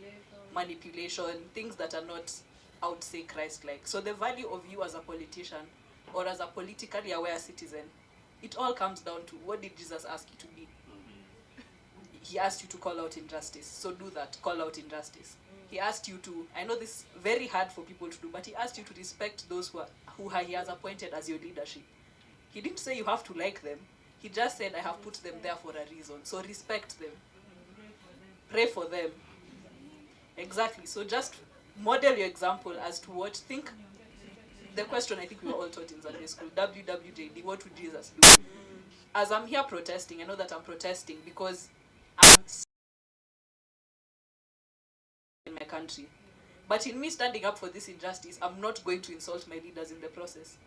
manipulation, things that are not, I would say, Christ-like. So the value of you as a politician or as a politically aware citizen, it all comes down to, what did Jesus ask you to be? He asked you to call out injustice, so do that, call out injustice. He asked you to, I know this is very hard for people to do, but he asked you to respect those who he has appointed as your leadership. He didn't say you have to like them, he just said, I have put them there for a reason, so respect them. Pray for them. Exactly, so just model your example as to what, think, the question I think we were all taught in Sunday school, WWJD, what would Jesus do? As I'm here protesting, I know that I'm protesting because I'm in my country. But in me standing up for this injustice, I'm not going to insult my leaders in the process.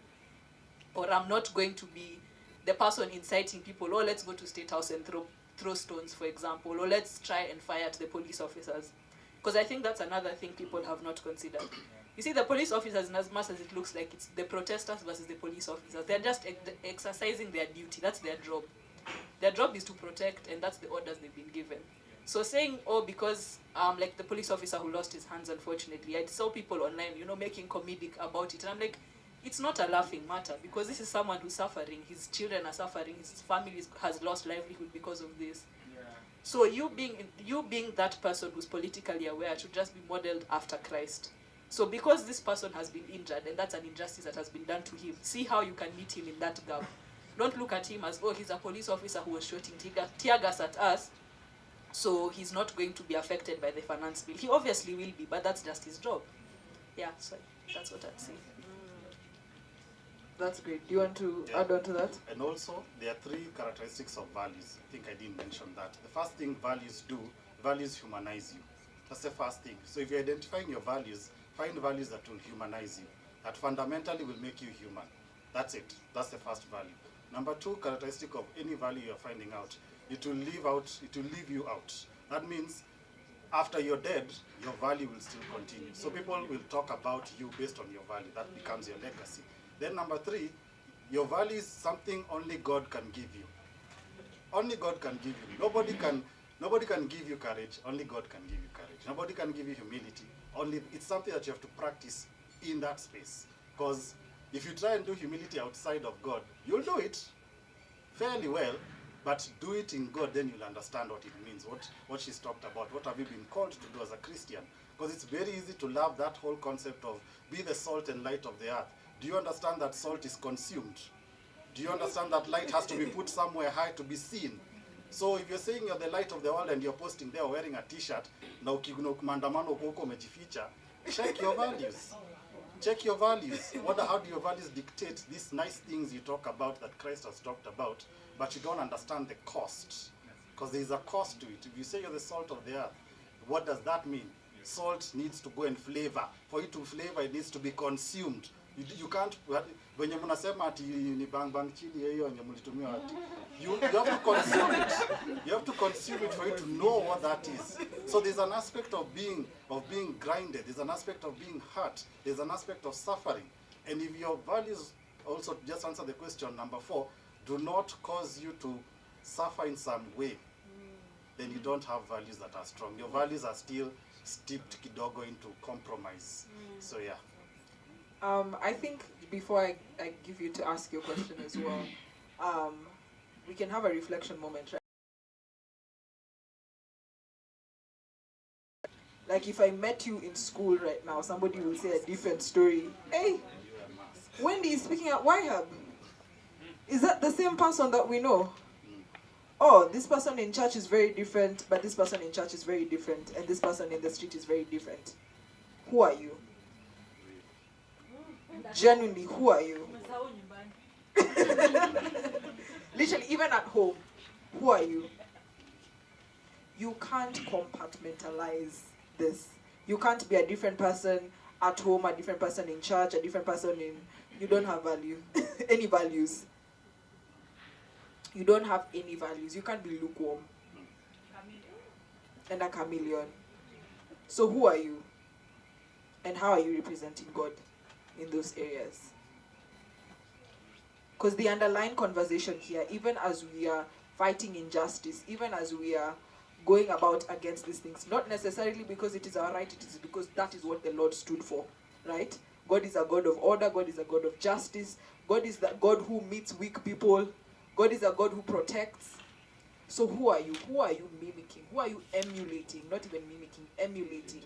Or I'm not going to be the person inciting people, oh, let's go to State House and throw stones, for example, or let's try and fire at the police officers. Because I think that's another thing people have not considered. You see, the police officers, as much as it looks like it's the protesters versus the police officers, they're just exercising their duty. That's their job. Their job is to protect, and that's the orders they've been given. So saying, oh, because like the police officer who lost his hands, unfortunately, I saw people online, making comedic about it. And I'm like, it's not a laughing matter, because this is someone who's suffering. His children are suffering. His family has lost livelihood because of this. Yeah. So you being that person who's politically aware should just be modeled after Christ. So because this person has been injured, and that's an injustice that has been done to him, see how you can meet him in that gap. Don't look at him as, oh, he's a police officer who was shooting tear gas at us, so he's not going to be affected by the finance bill. He obviously will be, but that's just his job. Yeah, so that's what I'd say. That's great. Do you want to add on to that? And also, there are 3 characteristics of values. I think I didn't mention that. The first thing values humanize you. That's the first thing. So if you're identifying your values, find values that will humanize you, that fundamentally will make you human. That's it. That's the first value. Number 2 characteristic of any value you're finding out, it will leave you out. That means after you're dead, your value will still continue. So people will talk about you based on your value. That becomes your legacy. Then number 3, your value is something only God can give you. Only God can give you. Nobody can give you courage. Only God can give you courage. Nobody can give you humility. It's something that you have to practice in that space. Because if you try and do humility outside of God, you'll do it fairly well, but do it in God, then you'll understand what it means, what she's talked about. What have you been called to do as a Christian? Because it's very easy to love that whole concept of be the salt and light of the earth. Do you understand that salt is consumed? Do you understand that light has to be put somewhere high to be seen? So if you're saying you're the light of the world and you're posting there wearing a t-shirt, check your values. Check your values. How do your values dictate these nice things you talk about that Christ has talked about, but you don't understand the cost? Because there is a cost to it. If you say you're the salt of the earth, what does that mean? Salt needs to go and flavor. For it to flavor, it needs to be consumed. You can't, when you munasema ati ni bang chili hiyo yenye mlitumia ati, you have to consume it. You have to consume it for you to know what that is. So there's an aspect of being grinded. There's an aspect of being hurt. There's an aspect of suffering. And if your values, also just answer the question number 4, do not cause you to suffer in some way, then you don't have values that are strong. Your values are still steeped kidogo into compromise. So yeah. I think before I give you to ask your question as well, we can have a reflection moment, right? Like if I met you in school right now, somebody will say a different story. Hey, Wendy is speaking at YHub. Is that the same person that we know? Oh, this person in church is very different, but this person in church is very different, and this person in the street is very different. Who are you? Genuinely, who are you? Literally, even at home, who are you? You can't compartmentalize this. You can't be a different person at home, a different person in church, a different person in... You don't have value. Any values. You don't have any values. You can't be lukewarm. And a chameleon. So who are you? And how are you representing God in those areas? Because the underlying conversation here, even as we are fighting injustice, even as we are going about against these things, not necessarily because it is our right, it is because that is what the Lord stood for, right? God is a God of order, God is a God of justice, God is the God who meets weak people, God is a God who protects. So who are you? Who are you mimicking? Who are you emulating? Not even mimicking, emulating.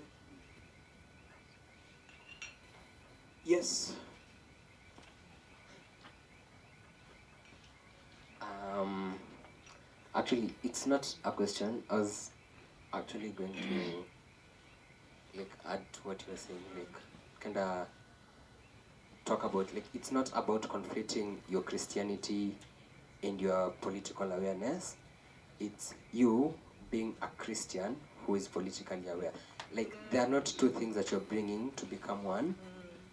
Yes. Actually, it's not a question. I was actually going to add to what you were saying, kind of talk about it's not about conflating your Christianity and your political awareness. It's you being a Christian who is politically aware. They are not two things that you're bringing to become one.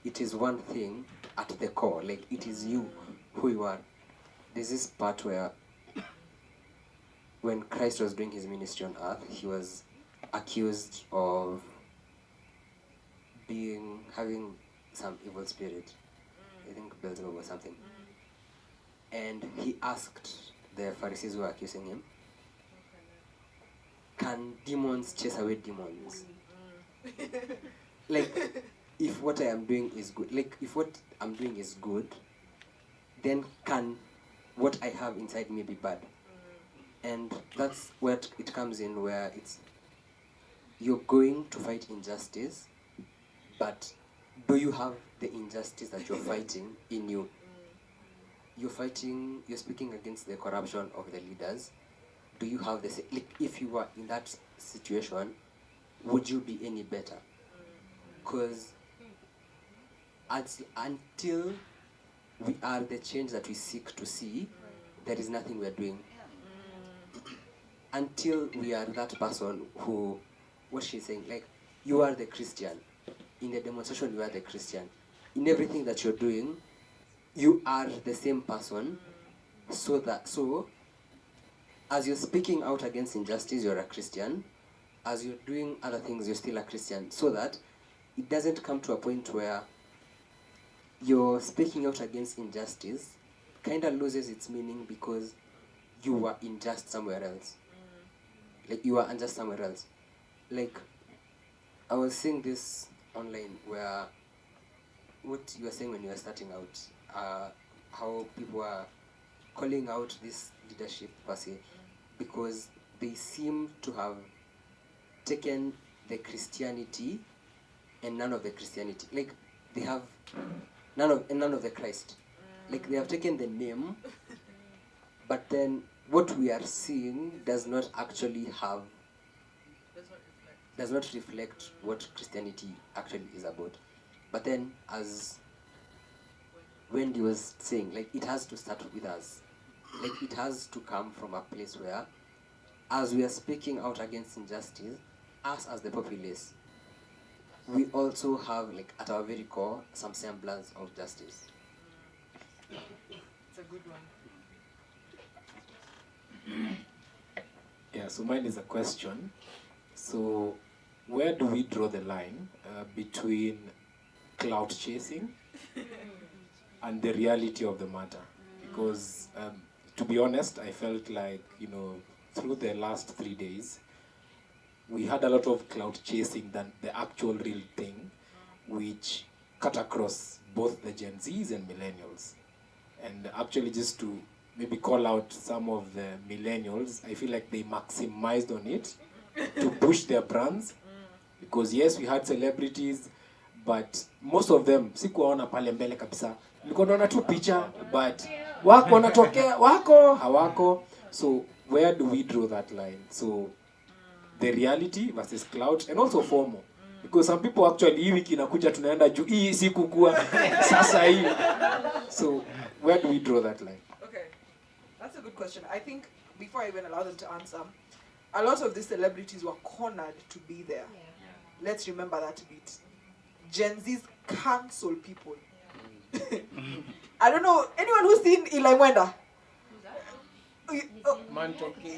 It is one thing at the core. It is you who you are. There's this part where when Christ was doing his ministry on earth, he was accused of having some evil spirit. I think Beelzebub or something. And he asked the Pharisees who were accusing him, can demons chase away demons? If what I am doing is good, if what I'm doing is good, then can what I have inside me be bad? And that's where it comes in, where it's you're going to fight injustice, but do you have the injustice that you're fighting in you? You're speaking against the corruption of the leaders. Do you have if you were in that situation, would you be any better? Because until we are the change that we seek to see, there is nothing we're doing. Until we are that person who, what she's saying, you are the Christian. In the demonstration, you are the Christian. In everything that you're doing, you are the same person. So, as you're speaking out against injustice, you're a Christian. As you're doing other things, you're still a Christian. So that it doesn't come to a point where you're speaking out against injustice kind of loses its meaning because you were unjust somewhere else. You are unjust somewhere else. I was seeing this online where what you were saying when you were starting out, how people are calling out this leadership per se because they seem to have taken the Christianity and none of the Christianity. They have none of the Christ. They have taken the name, but then what we are seeing does not actually does not reflect what Christianity actually is about. But then, as Wendy was saying, it has to start with us. It has to come from a place where, as we are speaking out against injustice, us as the populace, we also have, at our very core, some semblance of justice. It's a good one. Yeah, so mine is a question. So, where do we draw the line between clout chasing and the reality of the matter? Because, to be honest, I felt like, through the last 3 days, we had a lot of cloud chasing than the actual real thing, which cut across both the Gen Zs and millennials. And actually, just to maybe call out some of the millennials, I feel like they maximized on it to push their brands. Because yes, we had celebrities, but most of them sikuwaona pale mbele kabisa. Nilikuwa naona tu picha, but wako wanatokea, wako hawako. So where do we draw that line? So the reality versus cloud, and also FOMO. Because some people actually hii wiki inakuja tunaenda juu hii siku kuwa sasa hii. So where do we draw that line? Okay, that's a good question. I think before I even allow them to answer, a lot of these celebrities were cornered to be there. Let's remember that bit. Gen Z's cancel people. I don't know, anyone who's seen Eli Mwenda?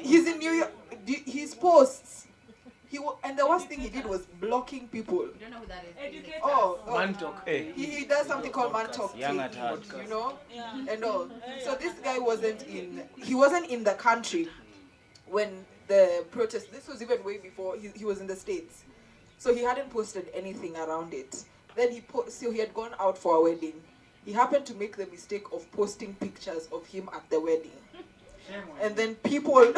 He's in New York. His posts. And the worst thing he did was blocking people. You don't know who that is. Oh. Man Talk. He does something called Man Talk. Young at heart. You know? And all. So this guy wasn't in the country when the protest, this was even way before he was in the States. So he hadn't posted anything around it. Then so he had gone out for a wedding. He happened to make the mistake of posting pictures of him at the wedding. And then people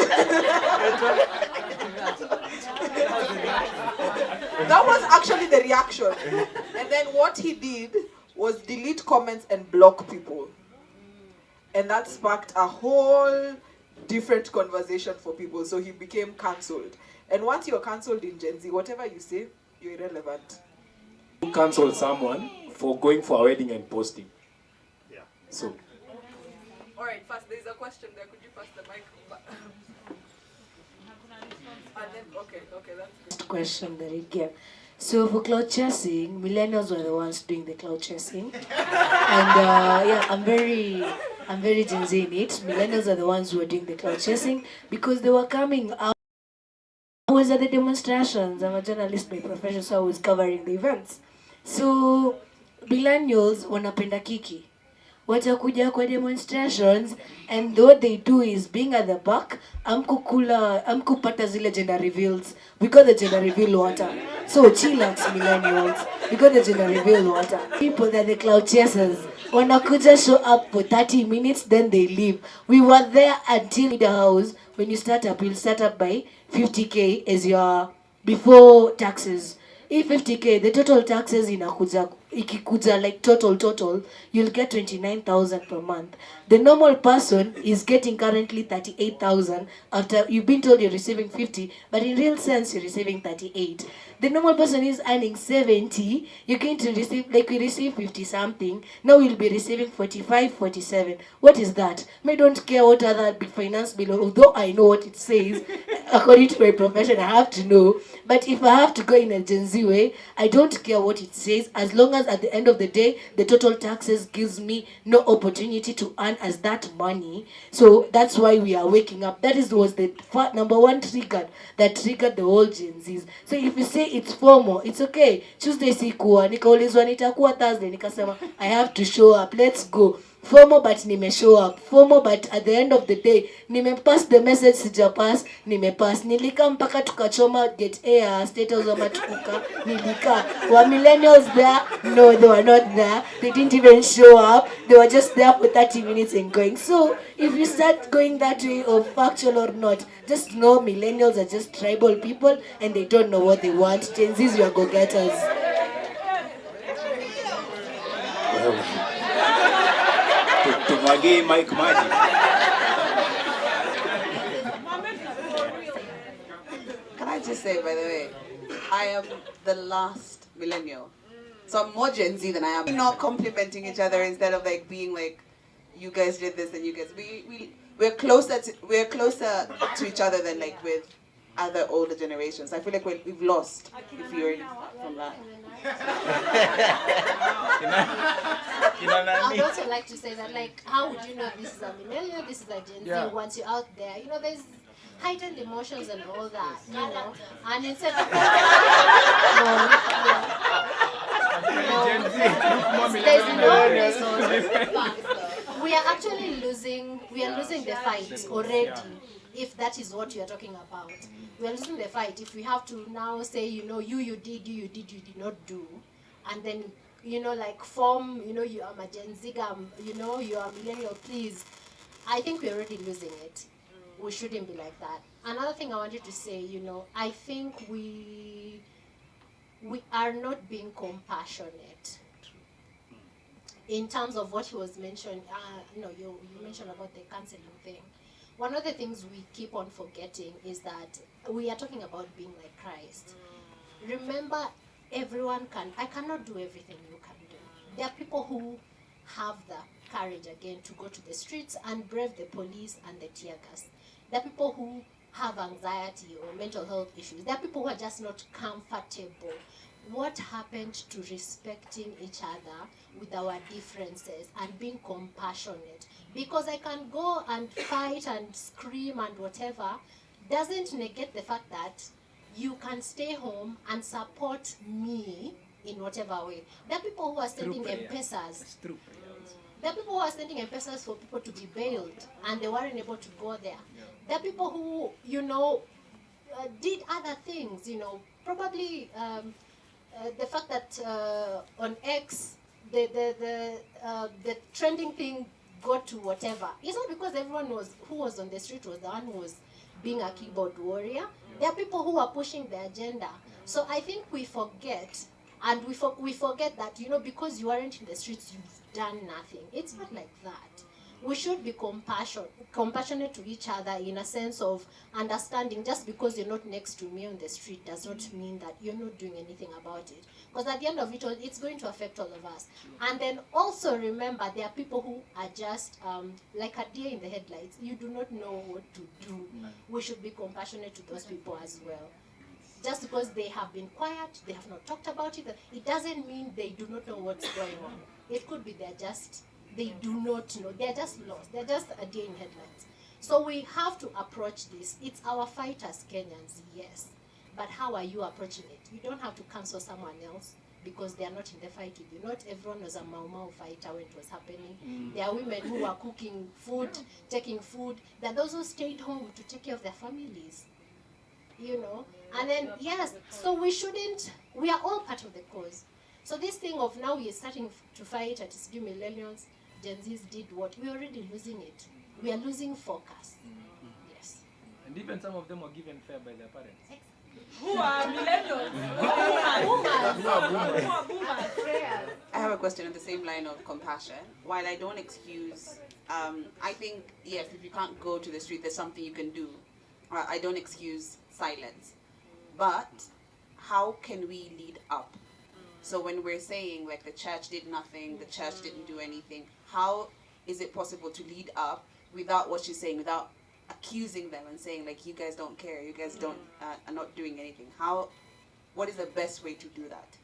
that was actually the reaction. And then what he did was delete comments and block people. And that sparked a whole different conversation for people. So he became cancelled. And once you're cancelled in Gen Z, whatever you say, you're irrelevant. You cancel someone for going for a wedding and posting. Yeah. So. All right, first there's a question there. Could you pass the mic? And then, okay, that's good. Question that he gave. So for cloud chasing, millennials were the ones doing the cloud chasing, and yeah, I'm very Gen Z in it. Millennials are the ones who were doing the cloud chasing because they were coming out. I was at the demonstrations. I'm a journalist by profession, so I was covering the events. So millennials wanapenda kiki. Watakuja kwa demonstrations, and what they do is being at the back, amkupata zile gender reveals. We got the gender reveal water. So chillax millennials. We got the gender reveal water. People that the cloud chasers, wanakuja show up for 30 minutes, then they leave. We were there until the house. When you start up, you'll start up by 50K as your before taxes. If 50K, the total taxes ikikuja like total, you'll get 29,000 per month. The normal person is getting currently 38,000 after you've been told you're receiving 50, but in real sense you're receiving 38. The normal person is earning 70, you're going to receive, like we receive 50 something, now we'll be receiving 45, 47. What is that? I don't care what other big finance bill, although I know what it says, according to my profession, I have to know. But if I have to go in a Gen Z way, I don't care what it says, as long as at the end of the day, the total taxes gives me no opportunity to earn as that money. So that's why we are waking up. That was the number one trigger that triggered the whole Gen Zs. So if you say it's formal, it's okay. Tuesday sikuwa, nikaulizwa nitakuwa Thursday, nikasema I have to show up, let's go. Formal but nime show up. Formal but at the end of the day, nime pass the message sija pass, nime pass. Nilika mpaka tukachoma get air, state house ama tukuka, nilika. Were millennials there? No, they were not there. They didn't even show up. They were just there for 30 minutes and going. So, if you start going that way of factual or not, just know millennials are just tribal people and they don't know what they want. Gen Zs, you are go-getters. Tumwagee Mike maji. Can I just say, by the way, I am the last millennial. So I'm more Gen Z than I am. We're not complimenting each other instead of like being like, you guys did this and you guys, we're closer to each other than like with other older generations. I feel like we've lost if you're from that. I'd also like to say that, like, how would you know this is a millennial, this is a Gen Z, once you're out there? You know, there's heightened emotions and all that, you know, and instead of there's no resource. We we are actually losing. We are losing the fight already. If that is what you are talking about, we are losing the fight. If we have to now say, you know, you did, you did not do, and then, you know, like form, you know, you are a Gen Z, you know, you are millennial, please. I think we're already losing it. We shouldn't be like that. Another thing I wanted to say, you know, I think we are not being compassionate in terms of what he was mentioned. You mentioned about the counseling thing. One of the things we keep on forgetting is that we are talking about being like Christ. Remember, I cannot do everything you can do. There are people who have the courage again to go to the streets and brave the police and the tear gas. There are people who have anxiety or mental health issues. There are people who are just not comfortable. What happened to respecting each other with our differences and being compassionate? Because I can go and fight and scream and whatever, doesn't negate the fact that you can stay home and support me in whatever way. There are people who are sending M-Pesas. There are people who are sending M-Pesas for people to be bailed and they weren't able to go there. There are people who, you know, did other things, you know, probably the fact that on X, the trending thing got to whatever. It's not because everyone who was on the street was the one who was being a keyboard warrior. There are people who are pushing the agenda. So I think we forget, and we forget that, you know, because you aren't in the streets, you've done nothing. It's not like that. We should be compassionate to each other in a sense of understanding. Just because you're not next to me on the street does not mean that you're not doing anything about it. Because at the end of it all, it's going to affect all of us. And then also remember, there are people who are just like a deer in the headlights. You do not know what to do. We should be compassionate to those people as well. Just because they have been quiet, they have not talked about it, it doesn't mean they do not know what's going on. It could be they do not know. They're just lost. They're just a deer in headlights. So we have to approach this. It's our fight as Kenyans, yes. But how are you approaching it? You don't have to cancel someone else because they are not in the fight with you. Not everyone was a Mau Mau fighter when it was happening. There are women who are cooking food, taking food. There are those who stayed home to take care of their families. You know? And then, yes, so we are all part of the cause. So this thing of now we are starting to fight at SG millennials, Gen Zs did what? We're already losing it. We are losing focus. Yes. And even some of them were given fare by their parents. Who are millennials? I have a question on the same line of compassion. While I don't excuse, I think, yes, if you can't go to the street, there's something you can do. I don't excuse silence. But how can we lead up? So when we're saying, like, the church did nothing, the church didn't do anything, how is it possible to lead up without what she's saying, without accusing them and saying, like, you guys don't care, you guys don't are not doing anything? What is the best way to do that?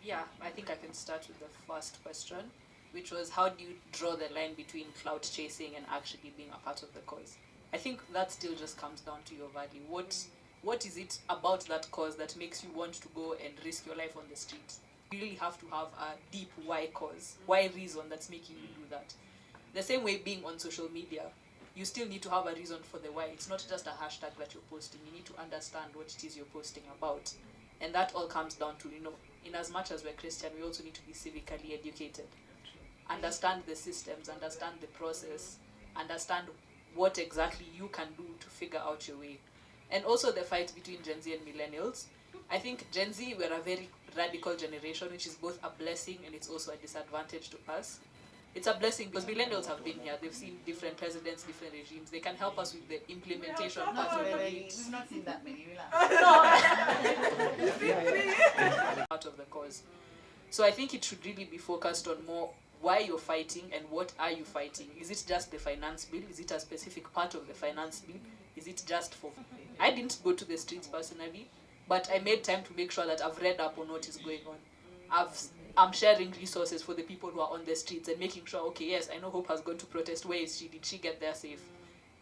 Yeah, I think I can start with the first question, which was how do you draw the line between clout chasing and actually being a part of the cause? I think that still just comes down to your value. What is it about that cause that makes you want to go and risk your life on the street? You really have to have a deep why cause, why reason that's making you do that. The same way being on social media, you still need to have a reason for the why. It's not just a hashtag that you're posting. You need to understand what it is you're posting about. And that all comes down to, you know, in as much as we're Christian, we also need to be civically educated. Understand the systems, understand the process, understand what exactly you can do to figure out your way. And also the fight between Gen Z and millennials. I think Gen Z, we're a very radical generation, which is both a blessing and it's also a disadvantage to us. It's a blessing because millennials have been here. They've seen different presidents, different regimes. They can help us with the implementation part of it. We've not seen that many, Part of the cause. So I think it should really be focused on more why you're fighting and what are you fighting. Is it just the finance bill? Is it a specific part of the finance bill? Is it just for... I didn't go to the streets personally, but I made time to make sure that I've read up on what is going on. I'm sharing resources for the people who are on the streets and making sure, okay, yes, I know Hope has gone to protest. Where is she? Did she get there safe?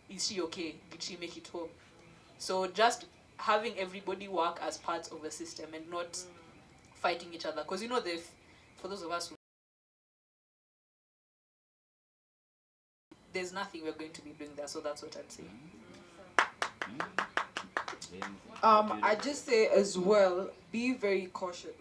Is she okay? Did she make it home? So just having everybody work as parts of the system and not fighting each other. Because, you know, for those of us who there's nothing we're going to be doing there. So that's what I'd say. I just say as well, be very cautious.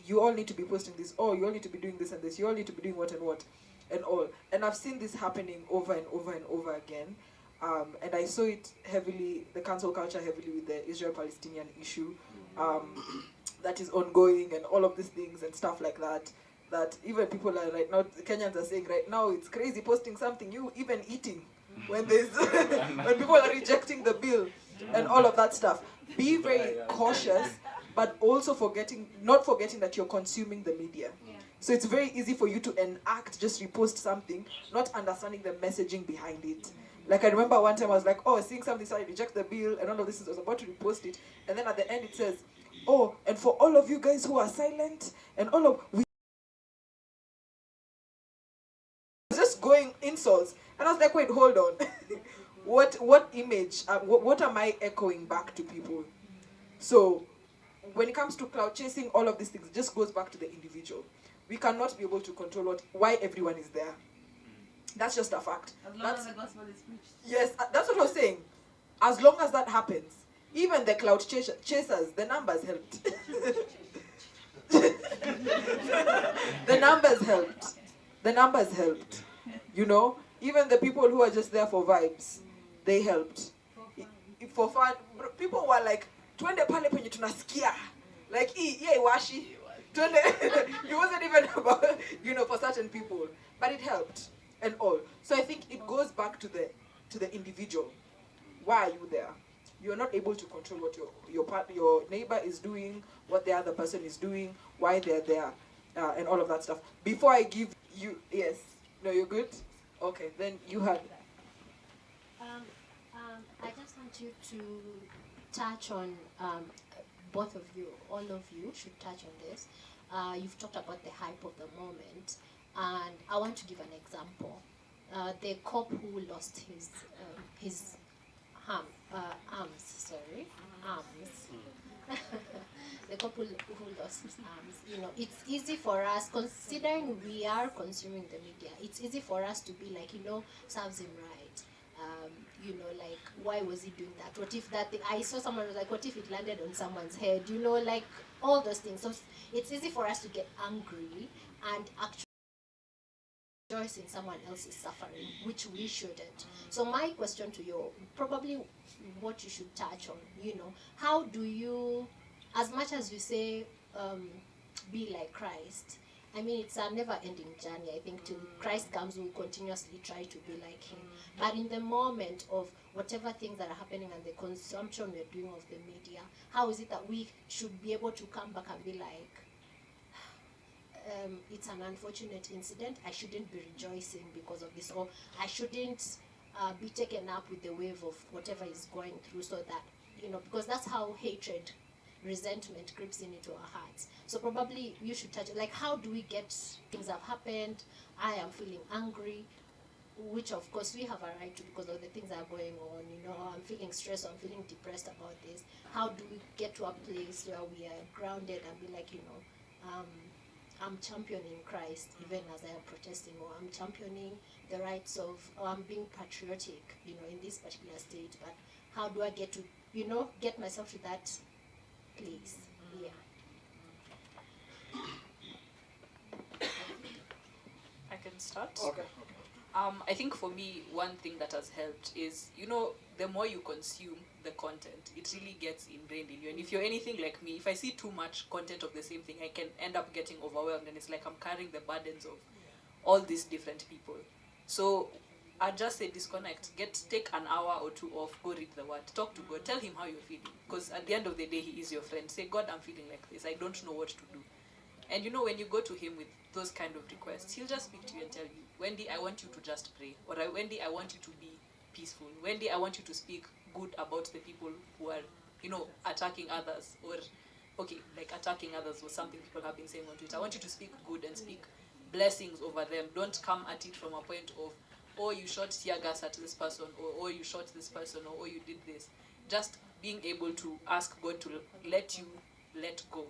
You all need to be posting this. Oh, you all need to be doing this and this. You all need to be doing what and what, and all. And I've seen this happening over and over and over again. And I saw it heavily, the cancel culture heavily with the Israel-Palestinian issue that is ongoing and all of these things and stuff like that. That even people are right now, Kenyans are saying right now, it's crazy posting something, you even eating when there's when people are rejecting the bill and all of that stuff. Be very cautious, but also not forgetting that you're consuming the media. So it's very easy for you to enact, just repost something, not understanding the messaging behind it. Like I remember one time I was like, oh, seeing something, so I reject the bill and all of this, I was about to repost it. And then at the end it says, oh, and for all of you guys who are silent, and all of, we just going insults. And I was like, wait, hold on. What image, what am I echoing back to people? So when it comes to cloud chasing, all of these things, it just goes back to the individual. We cannot be able to control why everyone is there. That's just a fact. As long as the gospel is preached. Yes, that's what I was saying. As long as that happens, even the cloud chasers, the numbers helped. The numbers helped. The numbers helped. You know, even the people who are just there for vibes, they helped. For fun, people were like, "Twende pale penye tunasikia," like, "Yeah, iwashi." It wasn't even about, for certain people, but it helped and all. So I think it goes back to the individual. Why are you there? You're not able to control what your neighbor is doing, what the other person is doing, why they're there, and all of that stuff. Before I give you, yes, no, you're good. Okay, then you had. I just want you to touch on both of you, all of you should touch on this. You've talked about the hype of the moment, and I want to give an example. The cop who lost his arms. The cop who lost his arms. It's easy for us, considering we are consuming the media, it's easy for us to be like, serves him right. Like, why was he doing that? What if I saw someone was like, what if it landed on someone's head? Like all those things. So it's easy for us to get angry and actually rejoice in someone else's suffering, which we shouldn't. So my question to you, probably what you should touch on, how do you, as much as you say, be like Christ, I mean, it's a never-ending journey. I think till Christ comes, we'll continuously try to be like him. But in the moment of whatever things that are happening and the consumption we're doing of the media, how is it that we should be able to come back and be like, it's an unfortunate incident, I shouldn't be rejoicing because of this, or I shouldn't be taken up with the wave of whatever is going through, so that, because that's how hatred, resentment creeps into our hearts. So probably you should touch, like, how do we get, things have happened, I am feeling angry, which of course we have a right to because of the things that are going on, I'm feeling stressed, I'm feeling depressed about this. How do we get to a place where we are grounded and be like, I'm championing Christ even as I am protesting, or I'm championing the rights of, or I'm being patriotic, in this particular state, but how do I get to, get myself to that place? Yeah. I can start. Okay. I think for me, one thing that has helped is, the more you consume the content, it really gets ingrained in you. And if you're anything like me, if I see too much content of the same thing, I can end up getting overwhelmed, and it's like I'm carrying the burdens of all these different people. So I just say disconnect. Take an hour or two off, go read the word, talk to God, tell him how you're feeling. Because at the end of the day, he is your friend. Say, God, I'm feeling like this. I don't know what to do. And when you go to him with those kind of requests, he'll just speak to you and tell you, Wendy, I want you to just pray. Or Wendy, I want you to be peaceful. Wendy, I want you to speak good about the people who are, attacking others. Or, attacking others was something people have been saying on Twitter. I want you to speak good and speak blessings over them. Don't come at it from a point of, oh, you shot tear gas at this person, or oh, you shot this person, or oh, you did this. Just being able to ask God to let you let go.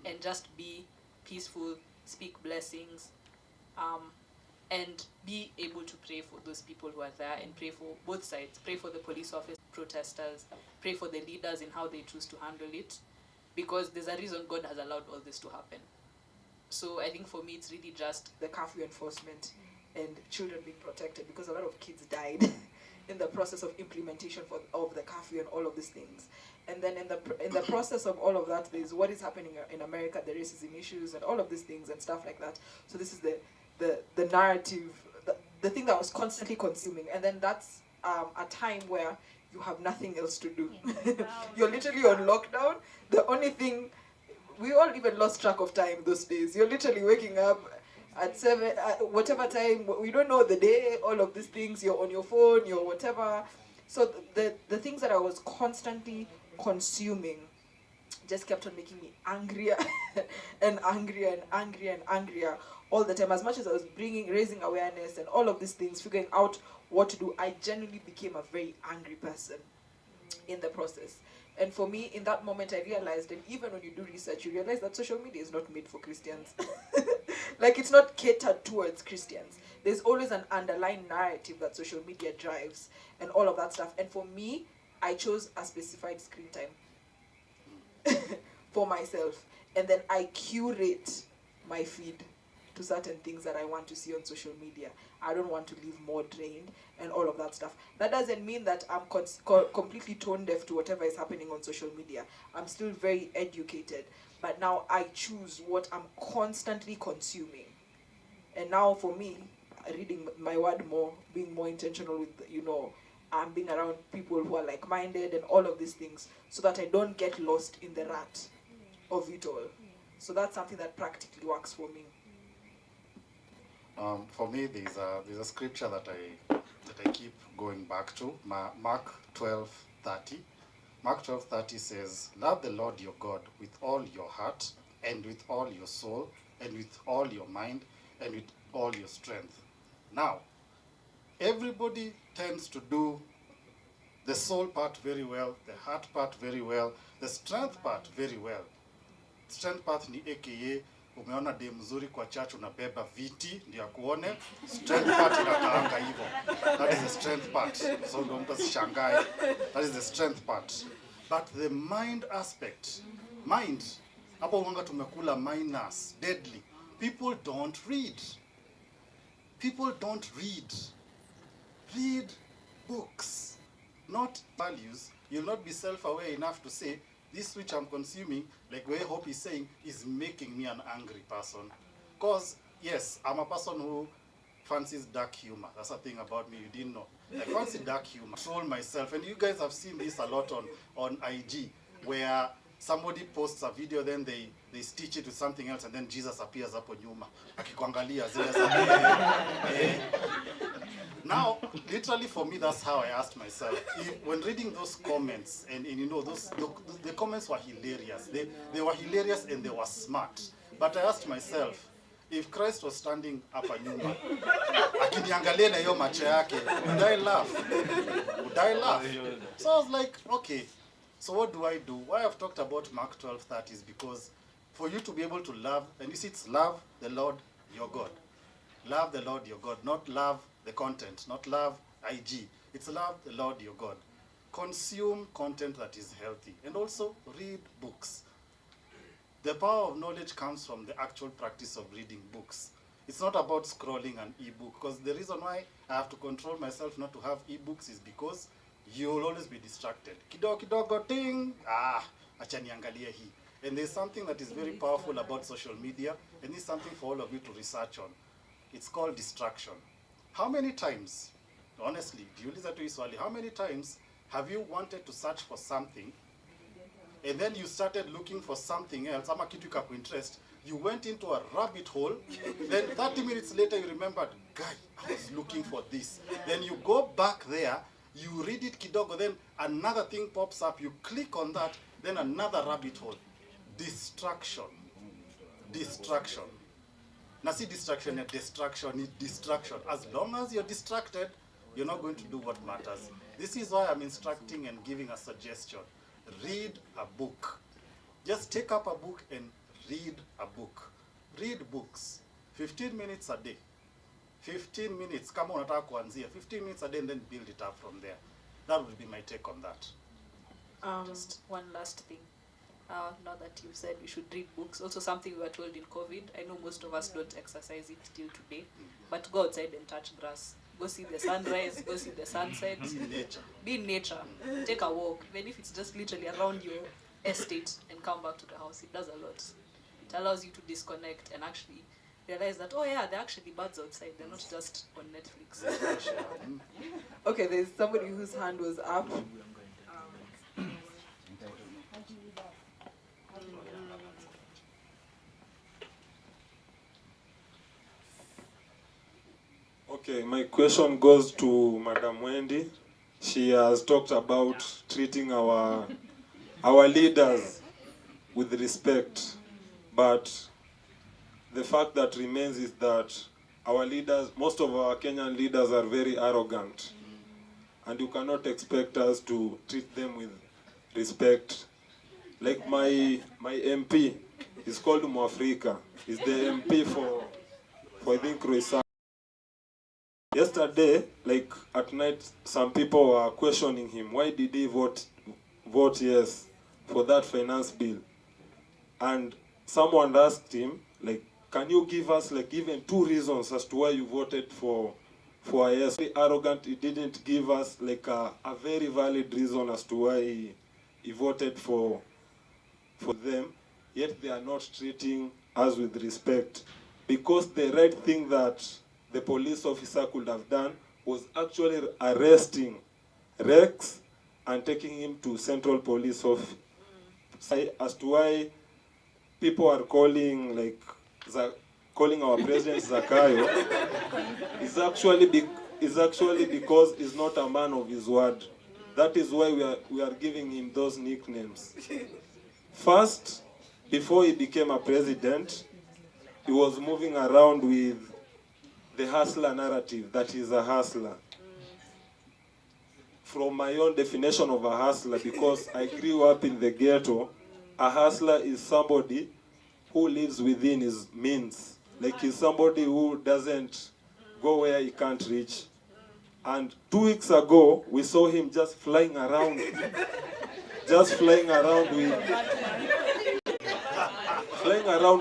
And just be peaceful, speak blessings, and be able to pray for those people who are there and pray for both sides. Pray for the police officer, protesters, pray for the leaders in how they choose to handle it, because there's a reason God has allowed all this to happen. So I think for me it's really just the curfew enforcement and children being protected, because a lot of kids died in the process of implementation of the curfew and all of these things. And then in the process of all of that, there's what is happening in America, the racism issues and all of these things and stuff like that. So this is the narrative, the thing that was constantly consuming. And then that's a time where you have nothing else to do. You're literally on lockdown. The only thing, we all even lost track of time those days. You're literally waking up at 7, whatever time, we don't know the day, all of these things, you're on your phone, you're whatever. So the things that I was constantly consuming just kept on making me angrier and angrier and angrier and angrier all the time. As much as I was raising awareness and all of these things, figuring out what to do, I genuinely became a very angry person in the process. And for me, in that moment, I realized that even when you do research, you realize that social media is not made for Christians. Like, it's not catered towards Christians. There's always an underlying narrative that social media drives and all of that stuff. And for me, I chose a specified screen time for myself. And then I curate my feed to certain things that I want to see on social media. I don't want to live more drained and all of that stuff. That doesn't mean that I'm completely tone deaf to whatever is happening on social media. I'm still very educated. But now I choose what I'm constantly consuming. And now for me, reading my word more, being more intentional with, being around people who are like-minded and all of these things, so that I don't get lost in the rat of it all. So that's something that practically works for me. For me, there's a scripture that I keep going back to, Mark 12:30. Mark 12:30 says, "Love the Lord your God with all your heart and with all your soul and with all your mind and with all your strength." Now, everybody tends to do the soul part very well, the heart part very well, the strength part very well. Strength part ni aka umeona dem mzuri kwa church unabeba viti ndio akuone. Strength part inakaanga hivyo. That is the strength part. So ndo mtu asishangae. That is the strength part. But the mind aspect, mind, hapo uanga tumekula minus, deadly. People don't read. People don't read. Read books, not values. You'll not be self-aware enough to say, this which I'm consuming, like where Hope is saying, is making me an angry person. Because, yes, I'm a person who fancies dark humor. That's a thing about me you didn't know. I fancy dark humor. I told myself, and you guys have seen this a lot on IG, where somebody posts a video, then they stitch it to something else, and then Jesus appears hapo nyuma. Akikuangalia zile za Now, literally for me, that's how I asked myself. When reading those comments, and the comments were hilarious. They were hilarious and they were smart. But I asked myself, if Christ was standing up nyuma, akiniangalia na hiyo macho yake, would I laugh? Would I laugh? So I was like, okay, so what do I do? Why I've talked about Mark 12:30 is because for you to be able to love, and you see it's love the Lord your God. Love the Lord your God, not love the content, not love IG. It's love the Lord your God. Consume content that is healthy, and also read books. The power of knowledge comes from the actual practice of reading books. It's not about scrolling an ebook, because the reason why I have to control myself not to have ebooks is because you'll always be distracted. Kidogo ting, acha niangalie hii. And there's something that is very powerful about social media, and it's something for all of you to research on. It's called distraction. How many times, honestly, do you listen to this, Wally? How many times have you wanted to search for something, and then you started looking for something else, ama kitu ikakuinterest, you went into a rabbit hole, then 30 minutes later you remembered, guy, I was looking for this. Then you go back there, you read it kidogo, then another thing pops up, you click on that, then another rabbit hole. Distraction. Distraction. Now see distraction and distraction is distraction. As long as you're distracted, you're not going to do what matters. This is why I'm instructing and giving a suggestion. Read a book. Just take up a book and read a book. Read books. 15 minutes a day. 15 minutes, kama unataka kuanzia, 15 minutes a day and then build it up from there. That would be my take on that. Just one last thing. Now that you've said we should read books, also something we were told in COVID. I know most of us don't exercise it till today, but go outside and touch grass. Go see the sunrise, go see the sunset. Be in nature. Be in nature. Take a walk, even if it's just literally around your estate, and come back to the house. It does a lot. It allows you to disconnect and actually realize that, oh yeah, there are actually birds outside. They're not just on Netflix. Okay, there's somebody whose hand was up. Okay, my question goes to Madam Wendy. She has talked about treating our leaders with respect, but the fact that remains is that our leaders, most of our Kenyan leaders are very arrogant, and you cannot expect us to treat them with respect. Like my MP is called Mwafrika. He's the MP for I think Roysa. Yesterday, like at night, some people were questioning him. Why did he vote yes for that finance bill? And someone asked him, like, can you give us like even 2 reasons as to why you voted for a yes? Very arrogant. He didn't give us like a very valid reason as to why he voted for them. Yet they are not treating us with respect, because the right thing that the police officer could have done was actually arresting Rex and taking him to Central Police Office. As to why people are calling our president Zakayo, is actually because he's not a man of his word. That is why we are giving him those nicknames. First, before he became a president, he was moving around with the hustler narrative, that he's a hustler. From my own definition of a hustler, because I grew up in the ghetto, a hustler is somebody who lives within his means. Like he's somebody who doesn't go where he can't reach. And 2 weeks ago, we saw him just flying around.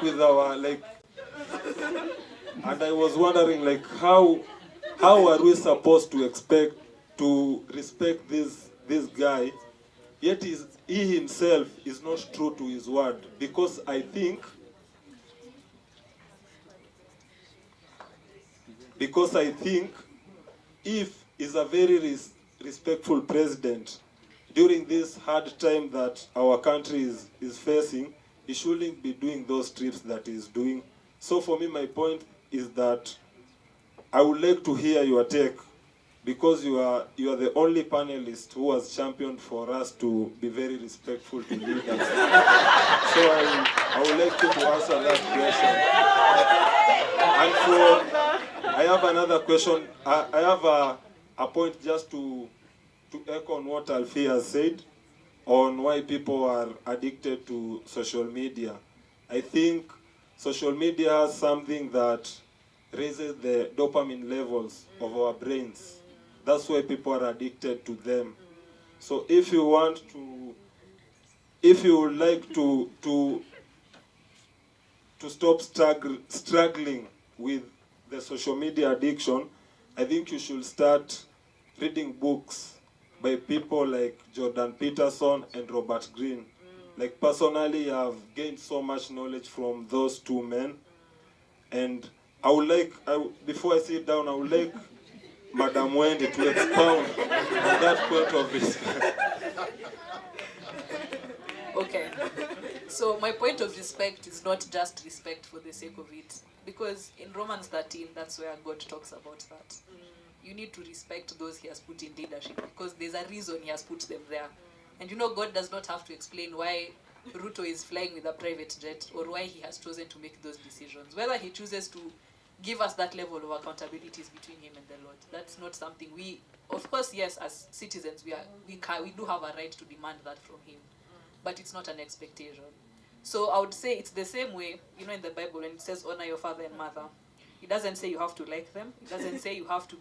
With our, like, and I was wondering, like, how are we supposed to expect to respect this guy, yet he himself is not true to his word? Because I think if he's a very respectful president during this hard time that our country is facing, he shouldn't be doing those trips that he's doing. So for me, my point is that I would like to hear your take, because you are the only panelist who has championed for us to be very respectful to leaders. So I would like you to answer that question. And I have another question. I have a point just to echo on what Alfie has said on why people are addicted to social media. I think social media has something that raises the dopamine levels of our brains. That's why people are addicted to them. So if you would like to stop struggling with the social media addiction, I think you should start reading books by people like Jordan Peterson and Robert Greene. Like personally, I've gained so much knowledge from those 2 men. And before I sit down, I would like Madam Wendy to expound on that point of respect. Okay. So my point of respect is not just respect for the sake of it. Because in Romans 13, that's where God talks about that. You need to respect those he has put in leadership, because there's a reason he has put them there. And you know, God does not have to explain why Ruto is flying with a private jet or why he has chosen to make those decisions. Whether he chooses to give us that level of accountability is between him and the Lord. That's not something we, of course, yes, as citizens, we do have a right to demand that from him, but it's not an expectation. So I would say it's the same way, you know, in the Bible when it says honor your father and mother. It doesn't say you have to like them. It doesn't say you have to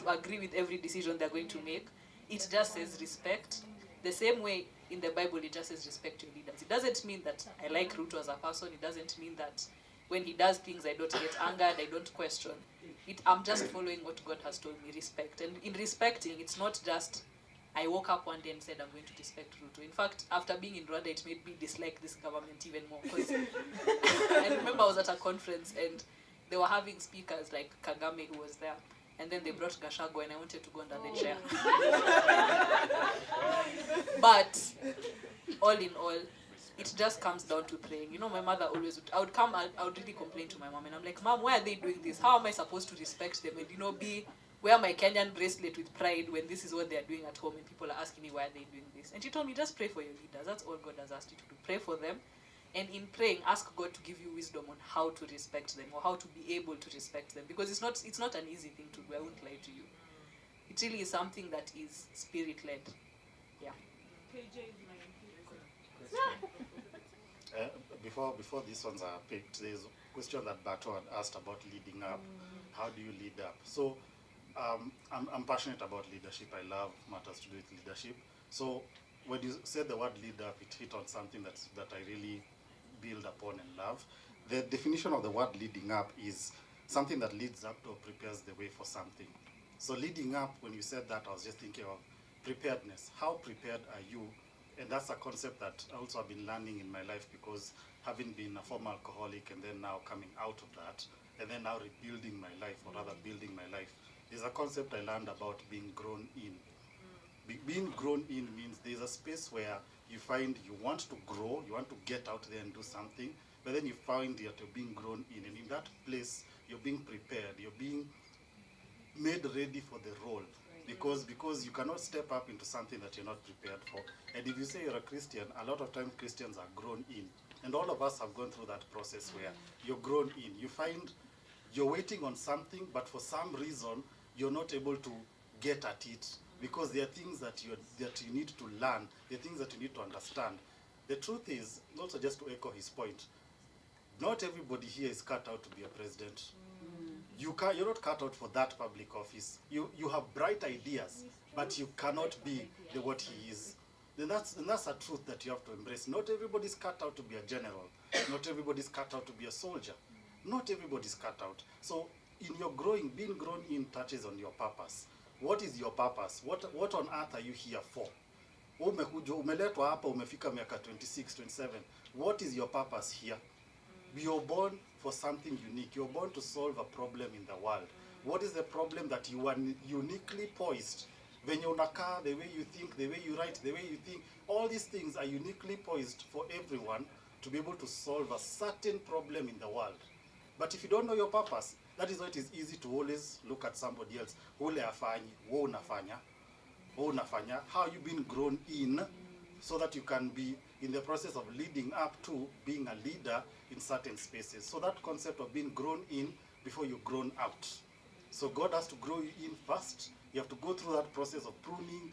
agree with every decision they're going to make. It just says respect. The same way in the Bible, it just says respect your leaders. It doesn't mean that I like Ruto as a person. It doesn't mean that when he does things, I don't get angered, I don't question. I'm just following what God has told me, respect. And in respecting, it's not just I woke up one day and said I'm going to respect Ruto. In fact, after being in Rwanda, it made me dislike this government even more. Because I remember I was at a conference and they were having speakers like Kagame, who was there. And then they brought Gachagua and I wanted to go under the chair. But all in all, it just comes down to praying. You know, my mother always would, I would really complain to my mom and I'm like, Mom, why are they doing this? How am I supposed to respect them and, you know, wear my Kenyan bracelet with pride when this is what they're doing at home and people are asking me why are they doing this? And she told me, just pray for your leaders. That's all God has asked you to do. Pray for them. And in praying, ask God to give you wisdom on how to respect them or how to be able to respect them. Because it's not an easy thing to do, I won't lie to you. It really is something that is spirit-led. Yeah. KJ is my Before these ones are picked, there's a question that Bato had asked about leading up. How do you lead up? So I'm passionate about leadership. I love matters to do with leadership. So when you said the word lead up, it hit on something that I really build upon and love. The definition of the word leading up is something that leads up to or prepares the way for something. So leading up, when you said that, I was just thinking of preparedness. How prepared are you? And that's a concept that I also have been learning in my life, because having been a former alcoholic and then now coming out of that, and then now rebuilding my life, or rather building my life, is a concept I learned about being grown in. Being grown in means there's a space where you find you want to grow, you want to get out there and do something, but then you find that you're being grown in, and in that place you're being prepared, you're being made ready for the role, because you cannot step up into something that you're not prepared for. And if you say you're a Christian, a lot of times Christians are grown in, and all of us have gone through that process where you're grown in. You find you're waiting on something, but for some reason you're not able to get at it, because there are things that you need to learn, there are things that you need to understand. The truth is, also just to echo his point, not everybody here is cut out to be a president. You're not cut out for that public office. You have bright ideas, but you cannot be what he is. And that's a truth that you have to embrace. Not everybody's cut out to be a general. Not everybody's cut out to be a soldier. Not everybody's cut out. So in your being grown in touches on your purpose. What is your purpose? What on earth are you here for? Umeletwa hapa, umefika miaka 26, 27. What is your purpose here? You're born for something unique. You're born to solve a problem in the world. What is the problem that you are uniquely poised? Venye unakaa, the way you think, the way you write, the way you think, all these things are uniquely poised for everyone to be able to solve a certain problem in the world. But if you don't know your purpose, that is why it is easy to always look at somebody else. Ule afanyi, wo unafanya. How you been grown in, so that you can be in the process of leading up to being a leader in certain spaces. So that concept of being grown in before you're grown out. So God has to grow you in first. You have to go through that process of pruning,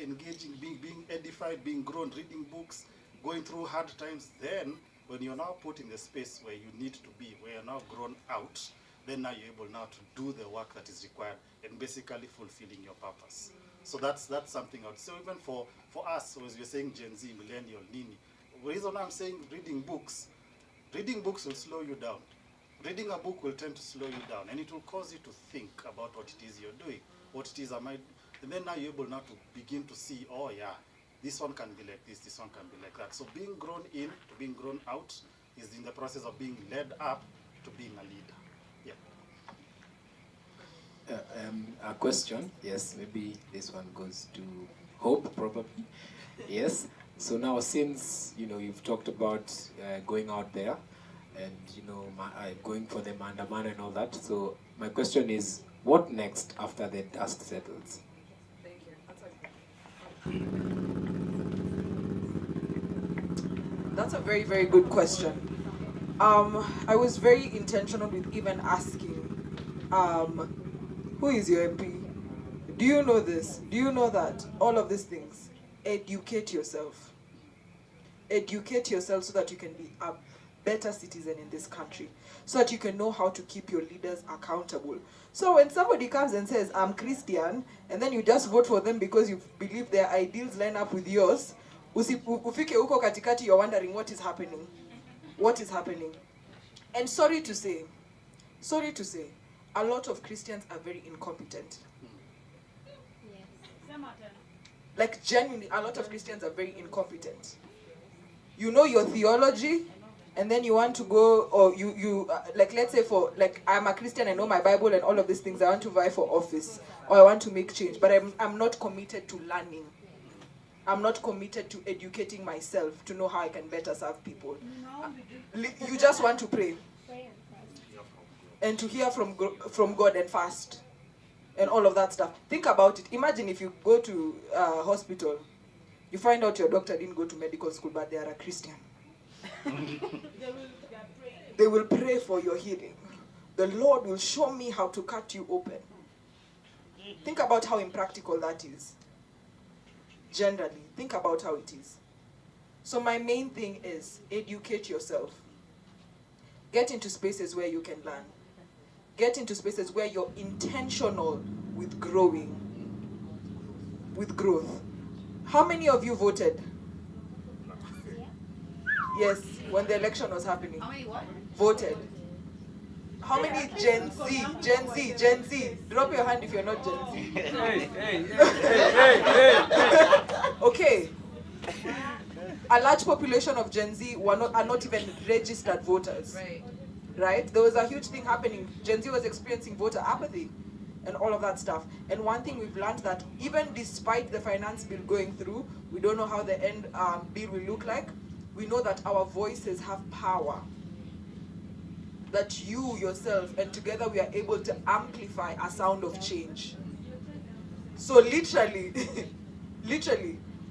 engaging, being edified, being grown, reading books, going through hard times. Then, when you're now put in the space where you need to be, where you're now grown out, then now you're able now to do the work that is required and basically fulfilling your purpose. So that's something I would say. Even for us, so as you're saying Gen Z, millennial, Nini, the reason I'm saying reading books will slow you down. Reading a book will tend to slow you down, and it will cause you to think about what it is you're doing, what it is and then now you're able now to begin to see, oh yeah, this one can be like this one can be like that. So being grown in to being grown out is in the process of being led up to being a leader. A question, yes, maybe this one goes to Hope, probably. Yes, so now since, you've talked about going out there and, going for the mandamana and all that, so my question is, what next after the dust settles? Thank you. That's a very, very good question. I was very intentional with even asking, who is your MP? Do you know this? Do you know that? All of these things. Educate yourself. Educate yourself so that you can be better citizen in this country, so that you can know how to keep your leaders accountable. So when somebody comes and says, I'm Christian, and then you just vote for them because you believe their ideals line up with yours, ufike huko katikati, you're wondering what is happening. What is happening? And sorry to say, a lot of Christians are very incompetent. Like genuinely, a lot of Christians are very incompetent. You know your theology, and then you want to go, or like, let's say like, I'm a Christian, I know my Bible and all of these things, I want to vie for office, or I want to make change, but I'm not committed to learning. I'm not committed to educating myself to know how I can better serve people. You just want to pray and to hear from God and fast and all of that stuff. Think about it. Imagine if you go to a hospital, you find out your doctor didn't go to medical school, but they are a Christian. They will pray for your healing. The Lord will show me how to cut you open. Think about how impractical that is. Generally, think about how it is. So my main thing is educate yourself. Get into spaces where you can learn. Get into spaces where you're intentional with growing, with growth. How many of you voted? Yes, when the election was happening. How many what? Voted. How many Gen Z? Drop your hand if you're not Gen Z. Okay. A large population of Gen Z are not even registered voters. Right? There was a huge thing happening. Gen Z was experiencing voter apathy and all of that stuff. And one thing we've learned, that even despite the finance bill going through, we don't know how the end bill will look like. We know that our voices have power. That you yourself and together we are able to amplify a sound of change. So literally,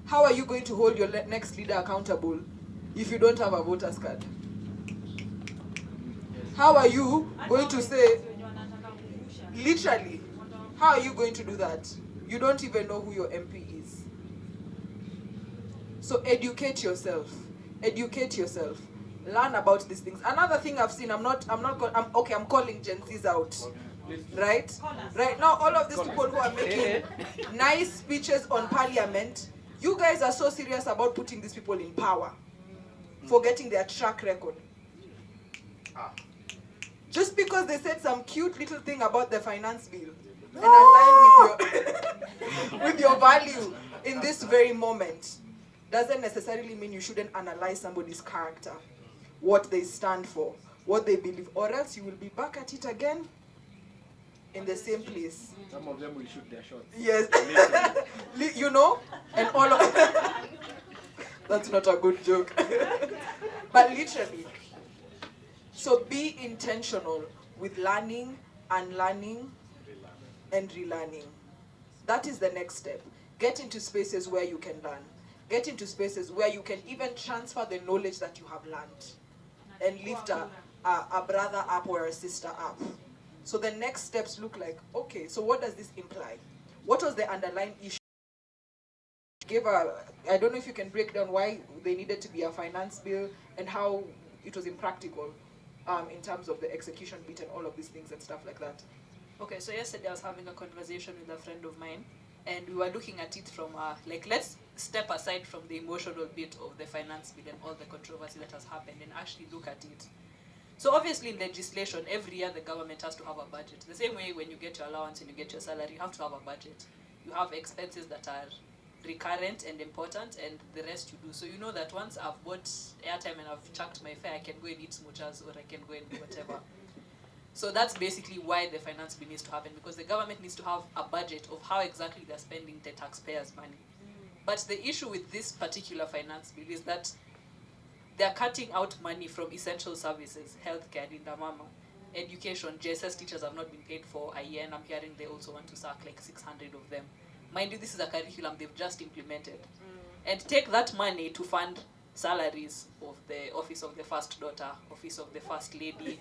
how are you going to hold your next leader accountable if you don't have a voter's card? How are you going to say, literally, how are you going to do that? You don't even know who your MP is. So educate yourself. Educate yourself. Learn about these things. Another thing I've seen, I'm calling Gen Zs out. Right? Right now, all of these people who are making nice speeches on parliament, you guys are so serious about putting these people in power, forgetting their track record. Just because they said some cute little thing about the finance bill and aligned with your value in this very moment, doesn't necessarily mean you shouldn't analyze somebody's character, what they stand for, what they believe, or else you will be back at it again in the same place. Some of them will shoot their shots. Yes. You know? And all of that's not a good joke. But literally. So be intentional with learning, unlearning, and relearning. That is the next step. Get into spaces where you can learn. Get into spaces where you can even transfer the knowledge that you have learned and lift a brother up or a sister up. So the next steps look like, okay, so what does this imply? What was the underlying issue? I don't know if you can break down why they needed to be a finance bill and how it was impractical in terms of the execution bit and all of these things and stuff like that. Okay, so yesterday I was having a conversation with a friend of mine, and we were looking at it from like, let's step aside from the emotional bit of the finance bill and all the controversy that has happened and actually look at it. So obviously in legislation, every year the government has to have a budget. The same way when you get your allowance and you get your salary, you have to have a budget. You have expenses that are recurrent and important, and the rest you do. So you know that once I've bought airtime and I've chucked my fare, I can go and eat smoochers or I can go and do whatever. So that's basically why the finance bill needs to happen, because the government needs to have a budget of how exactly they're spending the taxpayers' money. But the issue with this particular finance bill is that they're cutting out money from essential services, healthcare, Linda Mama, education. JSS teachers have not been paid for a year, and I'm hearing they also want to sack like 600 of them. Mind you, this is a curriculum they've just implemented. And take that money to fund salaries of the office of the first daughter, office of the first lady,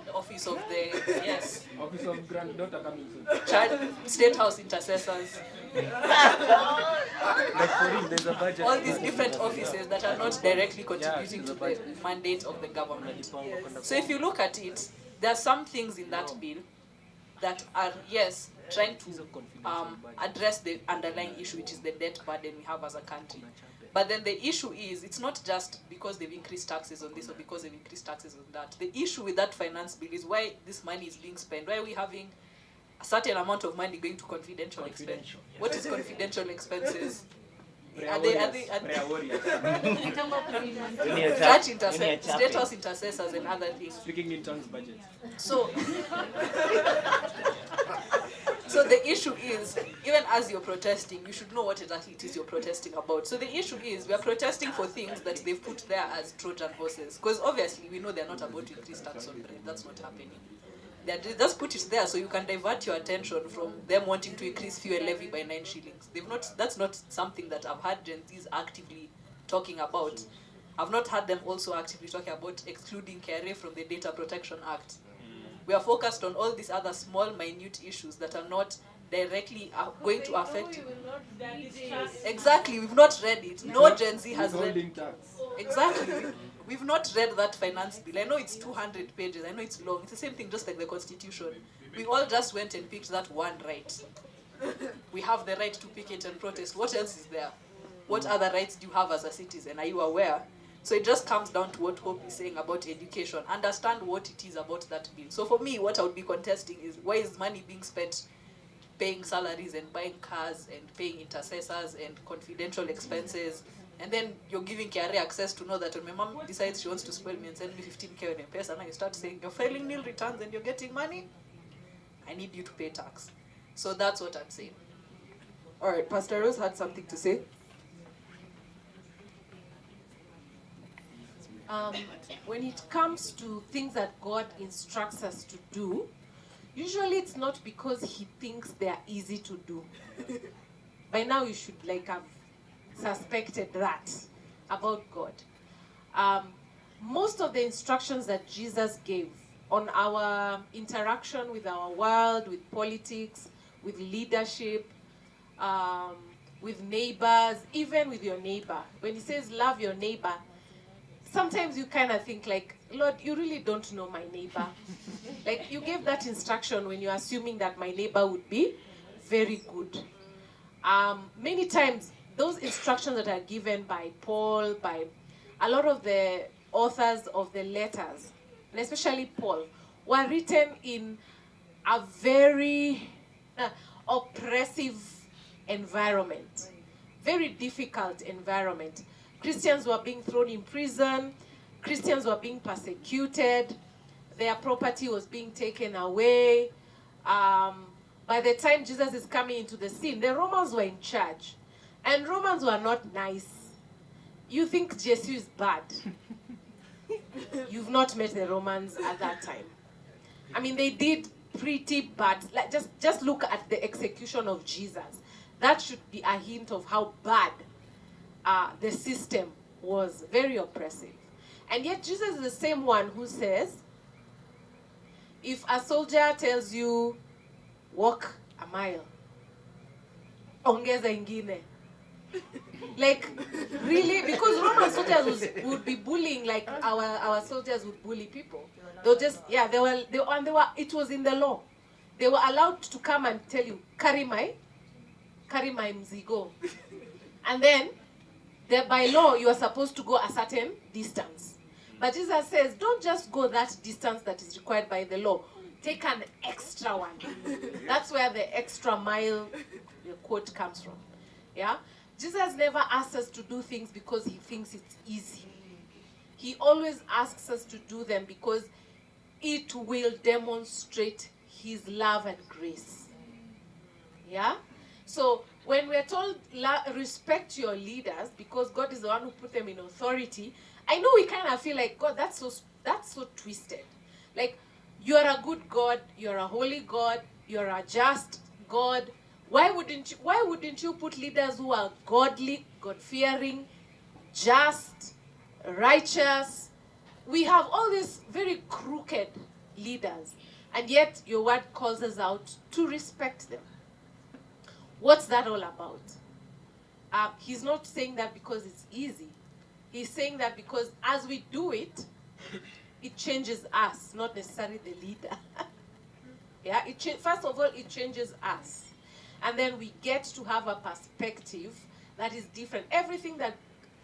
the office of the, yes, Office of granddaughter coming soon. child, state house intercessors. Like for real, there's a budget. All these different offices that are not directly contributing to the mandate of the government. So if you look at it, there are some things in that bill that are, yes, trying to address the underlying issue, which is the debt burden we have as a country. But then the issue is, it's not just because they've increased taxes on this or because they've increased taxes on that. The issue with that finance bill is why this money is being spent. Why are we having a certain amount of money going to confidential expenses? What is confidential expenses? Are they church intercessors, state house intercessors and other things? Speaking in tongues budget. So, so the issue is, even as you're protesting, you should know what exactly it is you're protesting about. So the issue is, we are protesting for things that they've put there as Trojan horses. Because obviously we know they're not about to increase tax on bread. That's not happening. They just put it there so you can divert your attention from them wanting to increase fuel levy by 9 shillings. They've not. That's not something that I've heard Gen Zs actively talking about. I've not heard them also actively talking about excluding KRA from the Data Protection Act. We are focused on all these other small, minute issues that are not directly going to affect you. Exactly, we've not read it. No Gen Z has read it. Exactly. We've not read that finance bill. I know it's 200 pages. I know it's long. It's the same thing, just like the Constitution. We all just went and picked that one right. We have the right to picket and protest. What else is there? What other rights do you have as a citizen? Are you aware? So it just comes down to what Hope is saying about education. Understand what it is about that bill. So for me, what I would be contesting is, why is money being spent paying salaries and buying cars and paying intercessors and confidential expenses? And then you're giving KRA access to know that when my mom decides she wants to spoil me and send me 15K on M-Pesa, now you start saying, you're filing nil returns and you're getting money? I need you to pay tax. So that's what I'm saying. All right, Pastor Rose had something to say. When it comes to things that God instructs us to do, usually it's not because he thinks they are easy to do. By now you should have suspected that about God. Most of the instructions that Jesus gave on our interaction with our world, with politics, with leadership, with neighbors, even with your neighbor. When he says love your neighbor, sometimes you kind of think Lord, you really don't know my neighbor. You gave that instruction when you're assuming that my neighbor would be very good. Many times, those instructions that are given by Paul, by a lot of the authors of the letters, and especially Paul, were written in a very oppressive environment, very difficult environment. Christians were being thrown in prison, Christians were being persecuted, their property was being taken away. By the time Jesus is coming into the scene, the Romans were in charge. And Romans were not nice. You think Jesus is bad. You've not met the Romans at that time. I mean, they did pretty bad. Just look at the execution of Jesus. That should be a hint of how bad the system was. Very oppressive. And yet Jesus is the same one who says, if a soldier tells you, walk a mile, ongeza ingine. Really? Because Roman soldiers would be bullying our soldiers would bully people. They'll just, it was in the law. They were allowed to come and tell you, carry my mzigo. And then, by law, you are supposed to go a certain distance. But Jesus says, don't just go that distance that is required by the law. Take an extra one. That's where the extra mile quote comes from. Yeah? Jesus never asks us to do things because he thinks it's easy. He always asks us to do them because it will demonstrate his love and grace. Yeah? So when we're told respect your leaders because God is the one who put them in authority, I know we kind of feel like, God, that's so twisted. You are a good God, you're a holy God, you're a just God. Why wouldn't you put leaders who are godly, God-fearing, just, righteous. We have all these very crooked leaders, and yet your word calls us out to respect them. What's that all about? He's not saying that because it's easy. He's saying that because as we do it, it changes us, not necessarily the leader. Yeah, first of all, it changes us. And then we get to have a perspective that is different. Everything that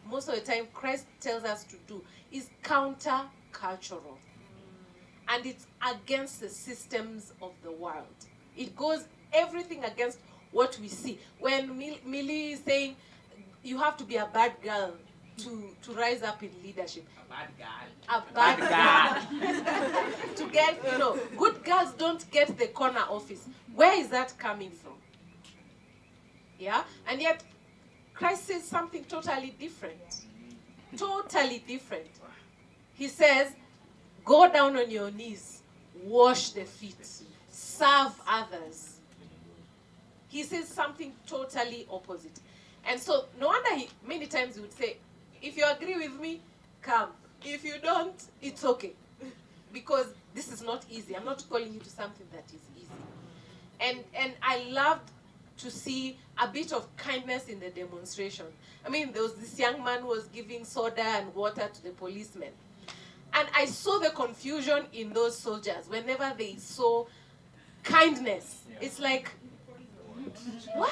most of the time Christ tells us to do is counter-cultural. And it's against the systems of the world. It goes everything against what we see. When Millie is saying you have to be a bad girl to rise up in leadership. A bad girl. To get, good girls don't get the corner office. Where is that coming from? Yeah? And yet, Christ says something totally different. Totally different. He says, go down on your knees, wash the feet, serve others. He says something totally opposite. And so, no wonder many times he would say, if you agree with me, come. If you don't, it's okay. Because this is not easy. I'm not calling you to something that is easy. And I loved to see a bit of kindness in the demonstration. I mean, there was this young man who was giving soda and water to the policemen. And I saw the confusion in those soldiers whenever they saw kindness. It's like, what?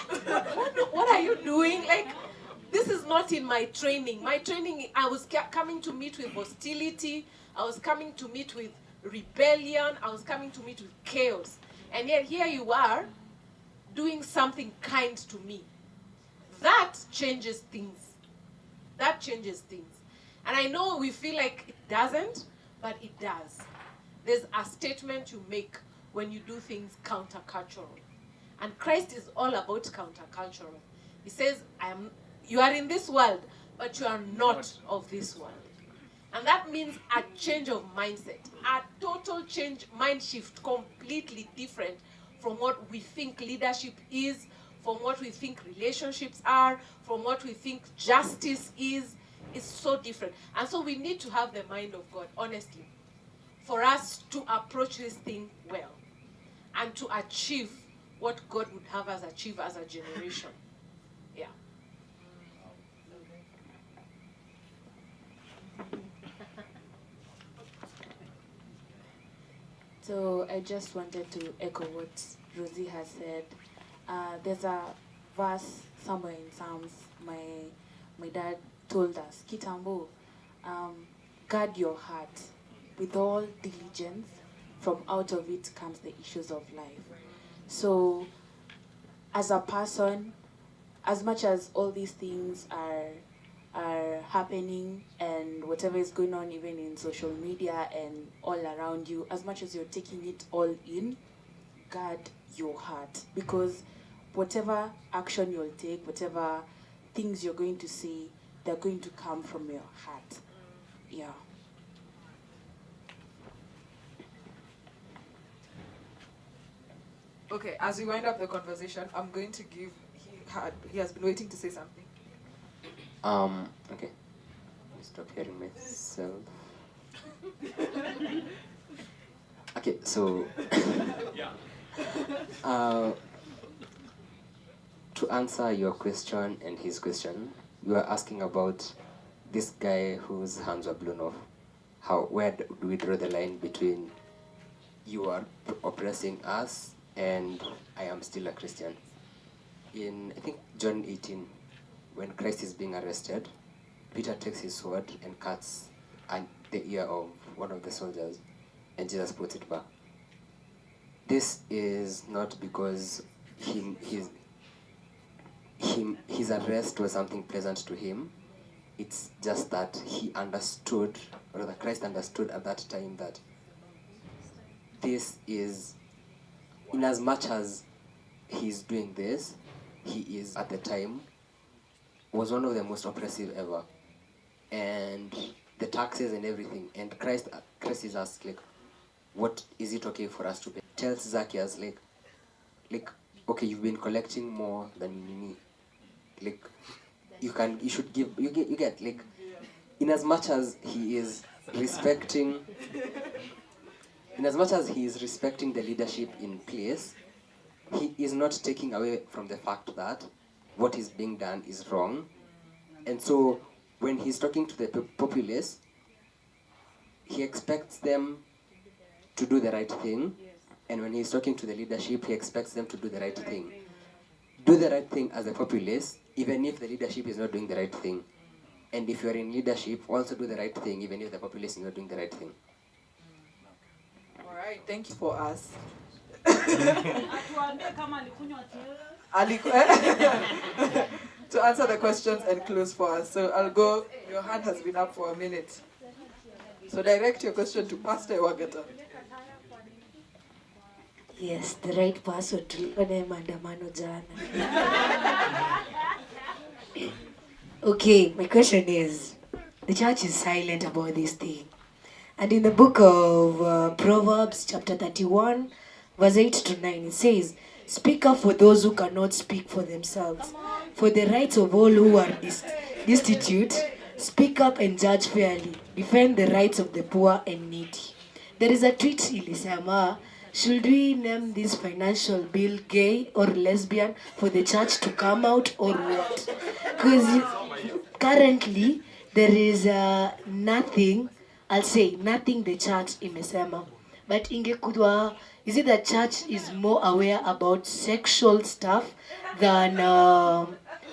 What are you doing? Like, this is not in my training. My training, I was coming to meet with hostility. I was coming to meet with rebellion. I was coming to meet with chaos. And yet here you are doing something kind to me. That changes things. That changes things. And I know we feel like it doesn't, but it does. There's a statement you make when you do things countercultural. And Christ is all about countercultural. He says, you are in this world, but you are not of this world. And that means a change of mindset, a total change, mind shift, completely different from what we think leadership is, from what we think relationships are, from what we think justice is. It's so different. And so we need to have the mind of God, honestly, for us to approach this thing well and to achieve what God would have us achieve as a generation. Yeah. So I just wanted to echo what Rosie has said. There's a verse somewhere in Psalms my dad told us, Kitambo, guard your heart with all diligence, from out of it comes the issues of life. So as a person, as much as all these things are happening and whatever is going on even in social media and all around you, as much as you're taking it all in, guard your heart, because whatever action you'll take, whatever things you're going to say, they're going to come from your heart. Yeah. Okay, as we wind up the conversation, I'm going to give, he has been waiting to say something. Okay. Stop hearing myself. Okay, so to answer your question and his question, you were asking about this guy whose hands were blown off. Where do we draw the line between you are oppressing us and I am still a Christian? In, I think, John 18, when Christ is being arrested, Peter takes his sword and cuts the ear of one of the soldiers, and Jesus puts it back. This is not because his arrest was something pleasant to him. It's just that he understood, or rather Christ understood at that time, that this is, in as much as he's doing this, he is at the time, was one of the most oppressive ever. And the taxes and everything. And Christ is asked, like, what is it okay for us to pay? Tells Zacchaeus, like, okay, you've been collecting more than me. Like, you should give, you get like, in as much as he is respecting the leadership in place, he is not taking away from the fact that what is being done is wrong. And so when he's talking to the populace, he expects them to do the right thing. And when he's talking to the leadership, he expects them to do the right thing. Do the right thing as a populace, even if the leadership is not doing the right thing. And if you're in leadership, also do the right thing, even if the populace is not doing the right thing. All right, thank you for us. To answer the questions and close for us. So I'll go, your hand has been up for a minute. So direct your question to Pastor Wagata. Yes, the right person tulikuwa naye maandamano jana. Okay, my question is, the church is silent about this thing. And in the book of Proverbs chapter 31, verse 8 to 9, it says, "Speak up for those who cannot speak for themselves. For the rights of all who are destitute, speak up and judge fairly. Defend the rights of the poor and needy." There is a tweet ilisema, should we name this financial bill gay or lesbian for the church to come out or what? Because currently there is nothing, I'll say nothing the church imesema. But ingekudwa, is it that church is more aware about sexual stuff than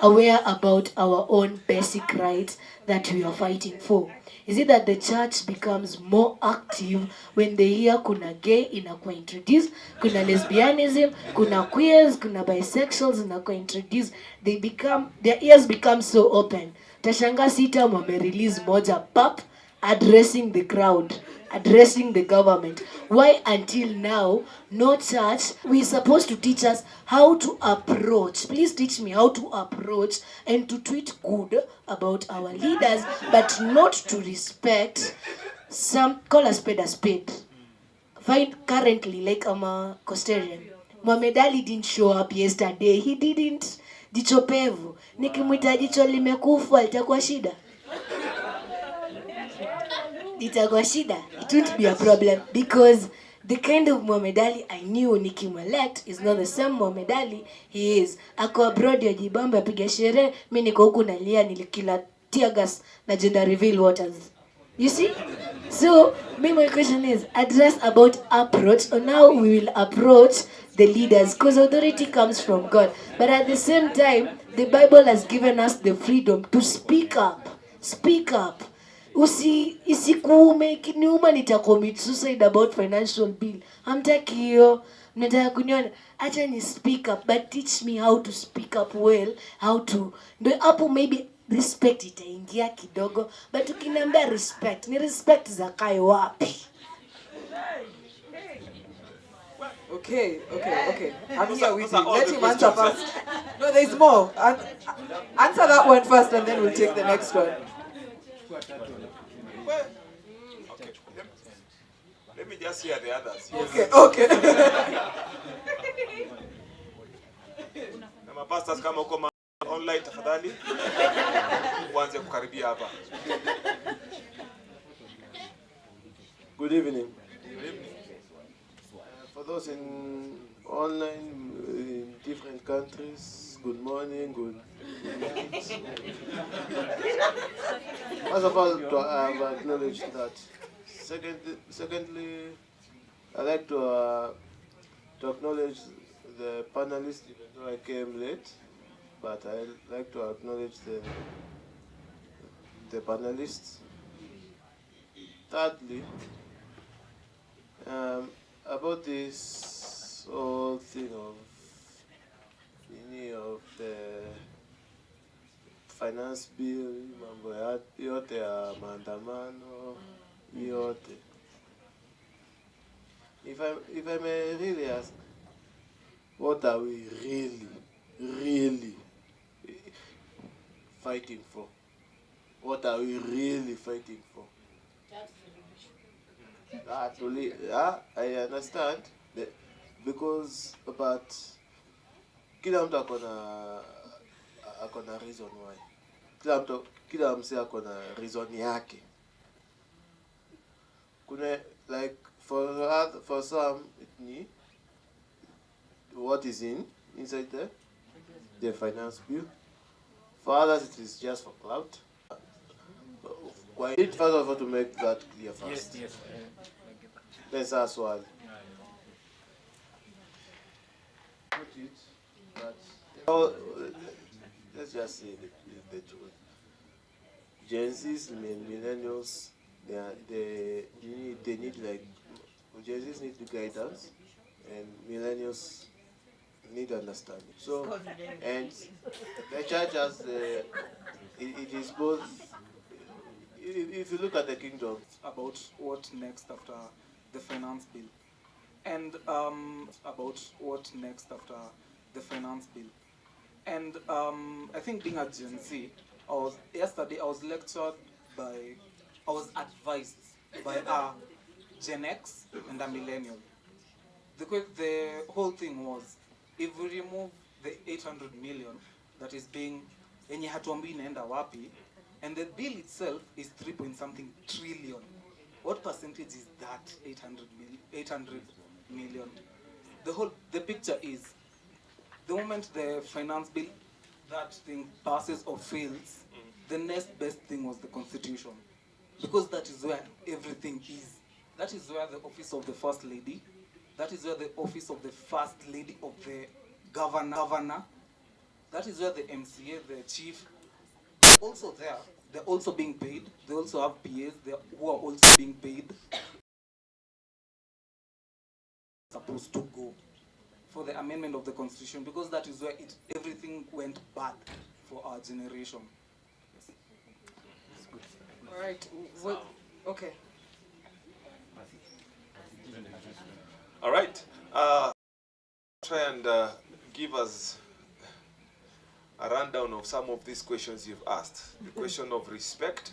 aware about our own basic rights that we are fighting for? Is it that the church becomes more active when they hear kuna gay inakuwa introduced, kuna lesbianism, kuna queers, kuna bisexuals inakuwa introduced, their ears become so open. Tashanga sita wame-release moja pap, addressing the crowd, addressing the government. Why until now, no church, we're supposed to teach us how to approach. Please teach me how to approach and to tweet good about our leaders, but not to respect some, call a spade. Find currently, like I'm a Costarian. Mohamed Ali didn't show up yesterday. He didn't. Jicho pevu. Nikimwita jicho limekufa, itakuwa shida. Itakuwa shida. It won't be a problem because the kind of Mohamed Ali I knew nikimwelect is not the same Mohamed Ali he is. Ako abroad ya jibamba apiga sherehe, mimi niko huku nalia nilikila tear gas na gender reveal waters. You see? So, my question is, address about approach, or now we will approach the leaders, because authority comes from God. But at the same time, the Bible has given us the freedom to speak up. Speak up. Isikuume kiniuma nitacommit suicide about financial bill. Hamtaki hiyo. Mnataka kuniona. Acha ni speak up, but teach me how to speak up well, how to. Ndio hapo maybe respect itaingia kidogo, but ukiniambia respect, ni respect za kai wapi? Okay. I'm here with you. Let him answer first. No, there's more. Answer that one first and then we'll take the next one. Let me just hear the others. Okay. Na mapastors kama uko online tafadhali uanze kukaribia hapa. Good evening. For those in online in different countries, good morning, good night. First of all, I have acknowledged that. Secondly, I'd like to acknowledge the panelists, even though I came late, but I'd like to acknowledge the panelists. Thirdly, about this whole thing of the finance bill, mambo yote ya maandamano yote. If I may really ask, what are we really fighting for? What are we really fighting for? I understand because, but kila mtu akona reason why. kila mse ako na reason yake. Kuna like for some it ni what is inside the finance bill. For others it is just for clout. Why need first of all to make that clear first? Yes. Let's ask one. Put it, but let's just say the truth. Gen Zs, millennials, they need like Gen Zs need guidance, and millennials need understanding. So, and the church has it is both. If you look at the kingdom, about what next after the finance bill, and about what next after the finance bill, and I think being a Gen Z, yesterday I was advised by a Gen X and a millennial. The whole thing was, if we remove the 800 million that is being yenye hatuambii inaenda wapi, and the bill itself is 3 point something trillion. What percentage is that 800 million? The picture is, the moment the finance bill, that thing passes or fails, the next best thing was the constitution. Because that is where everything is. That is where the office of the first lady, that is where the office of the first lady of the governor, that is where the MCA, the chief, also there. They're also being paid. They also have PAs who are also being paid. Supposed to go for the amendment of the constitution, because that is where everything went bad for our generation. All right. Okay. All right. Try and give us a rundown of some of these questions you've asked. The question of respect.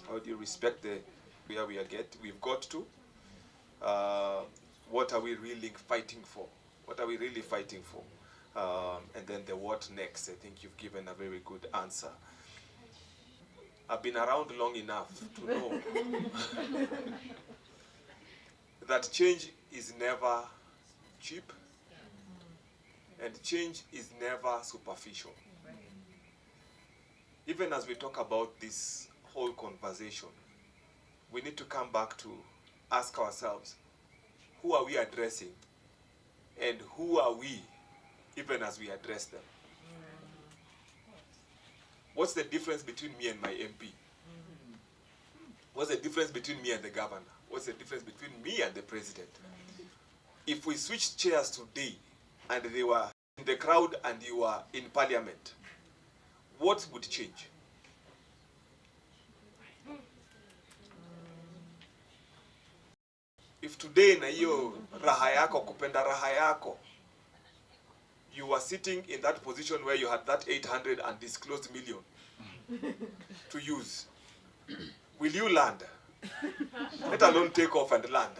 How do you respect where we've got to? What are we really fighting for? What are we really fighting for? And then the what next. I think you've given a very good answer. I've been around long enough to know that change is never cheap, and change is never superficial. Even as we talk about this whole conversation, we need to come back to ask ourselves, who are we addressing, and who are we even as we address them? What's the difference between me and my MP? What's the difference between me and the governor? What's the difference between me and the president? If we switched chairs today and they were in the crowd and you were in parliament, what would change? If today na hiyo raha yako, kupenda raha yako, you were sitting in that position where you had that 800 undisclosed million to use, will you land? Let alone take off and land.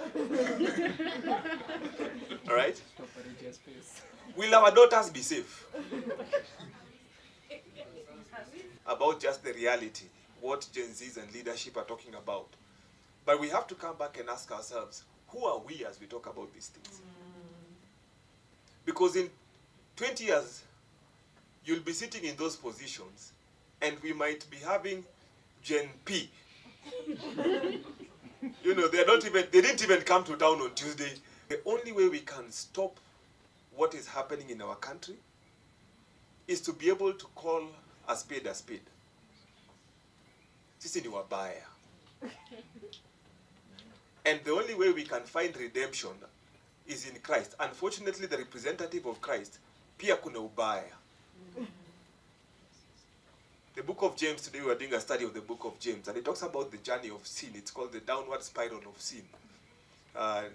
All right? Will our daughters be safe? About just the reality, what Gen Zs and leadership are talking about. But we have to come back and ask ourselves, who are we as we talk about these things? Because in 20 years, you'll be sitting in those positions, and we might be having Gen P. You know, they didn't even come to town on Tuesday. The only way we can stop what is happening in our country is to be able to call a spade a spade. Sisi ni wabaya. And the only way we can find redemption is in Christ. Unfortunately, the representative of Christ, pia kuna ubaya. The book of James, today we are doing a study of the book of James, and it talks about the journey of sin. It's called the downward spiral of sin.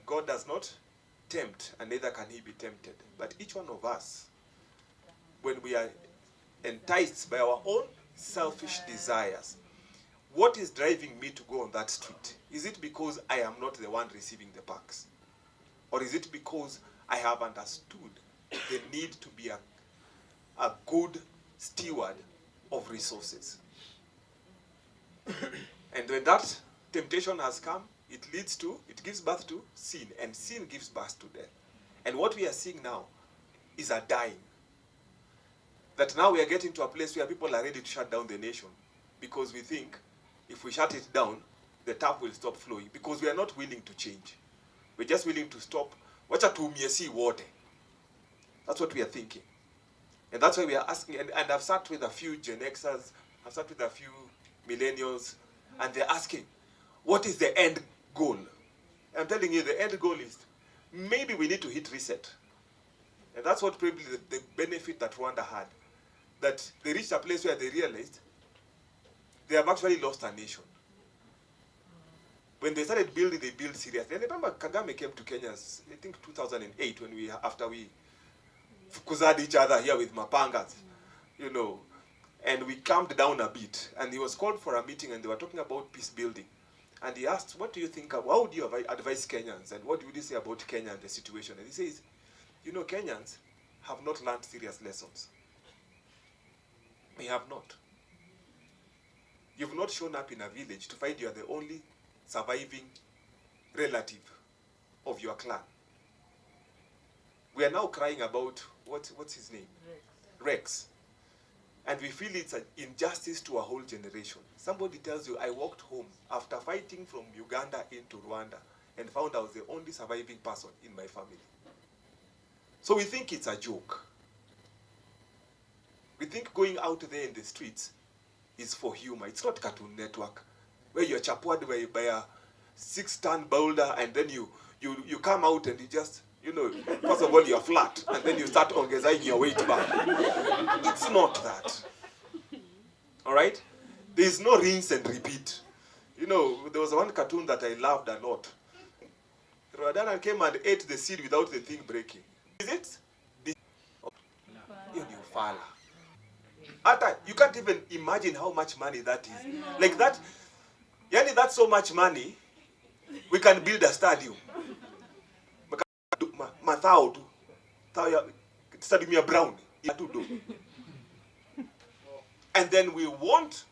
God does not tempt, and neither can he be tempted. But each one of us, when we are enticed by our own selfish desires, what is driving me to go on that street? Is it because I am not the one receiving the perks? Or is it because I have understood the need to be a good steward of resources. And when that temptation has come, it gives birth to sin, and sin gives birth to death. And what we are seeing now is a dying. That now we are getting to a place where people are ready to shut down the nation because we think if we shut it down, the tap will stop flowing, because we are not willing to change. We're just willing to stop. Wacha tuumie si wote. That's what we are thinking. And that's why we are asking, and I've sat with a few Gen Xers, I've sat with a few millennials, and they're asking, what is the end goal? I'm telling you, the end goal is, maybe we need to hit reset. And that's what probably the benefit that Rwanda had. That they reached a place where they realized they have actually lost a nation. When they started building, they built seriously. And I remember Kagame came to Kenya, I think 2008, when after we kuzad each other here with mapangas, you know, and we calmed down a bit. And he was called for a meeting, and they were talking about peace building. And he asked, what do you think, how would you advise Kenyans, and what would you say about Kenya and the situation? And he says, you know, Kenyans have not learned serious lessons. They have not. You've not shown up in a village to find you are the only surviving relative of your clan. We are now crying about, what's his name? Rex. And we feel it's an injustice to a whole generation. Somebody tells you, I walked home after fighting from Uganda into Rwanda and found I was the only surviving person in my family. So we think it's a joke. We think going out there in the streets is for humor. It's not Cartoon Network, where you're chapwad by a 6-ton boulder, and then you come out and you just, you know, first of all you're flat, and then you start ongezing your weight back. It's not that. All right? There's no rinse and repeat. You know, there was one cartoon that I loved a lot. Rwadana came and ate the seed without the thing breaking. Is it? You fala. You can't even imagine how much money that is. Like that, yani that's so much money, we can build a stadium. Stadium brown. And then we want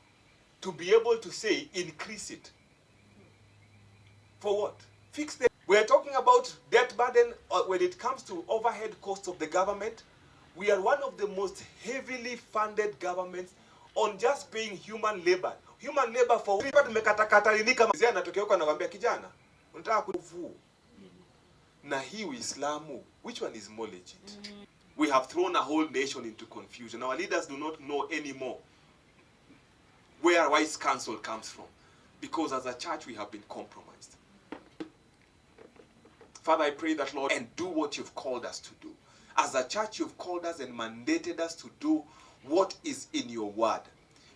to be able to say, increase it. For what? Fix them. We're talking about debt burden when it comes to overhead costs of the government. We are one of the most heavily funded governments on just paying human labor. Human labor for kijana. Na hii Uislamu, which one is more legit? We have thrown a whole nation into confusion. Our leaders do not know anymore where wise counsel comes from, because as a church we have been compromised. Father, I pray that, Lord, and do what you've called us to do. As a church, you've called us and mandated us to do what is in your word.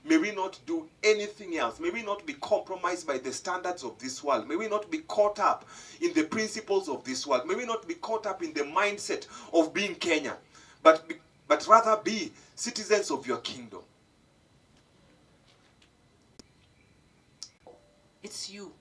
May we not do anything else. May we not be compromised by the standards of this world. May we not be caught up in the principles of this world. May we not be caught up in the mindset of being Kenyan, but rather be citizens of your kingdom. It's you.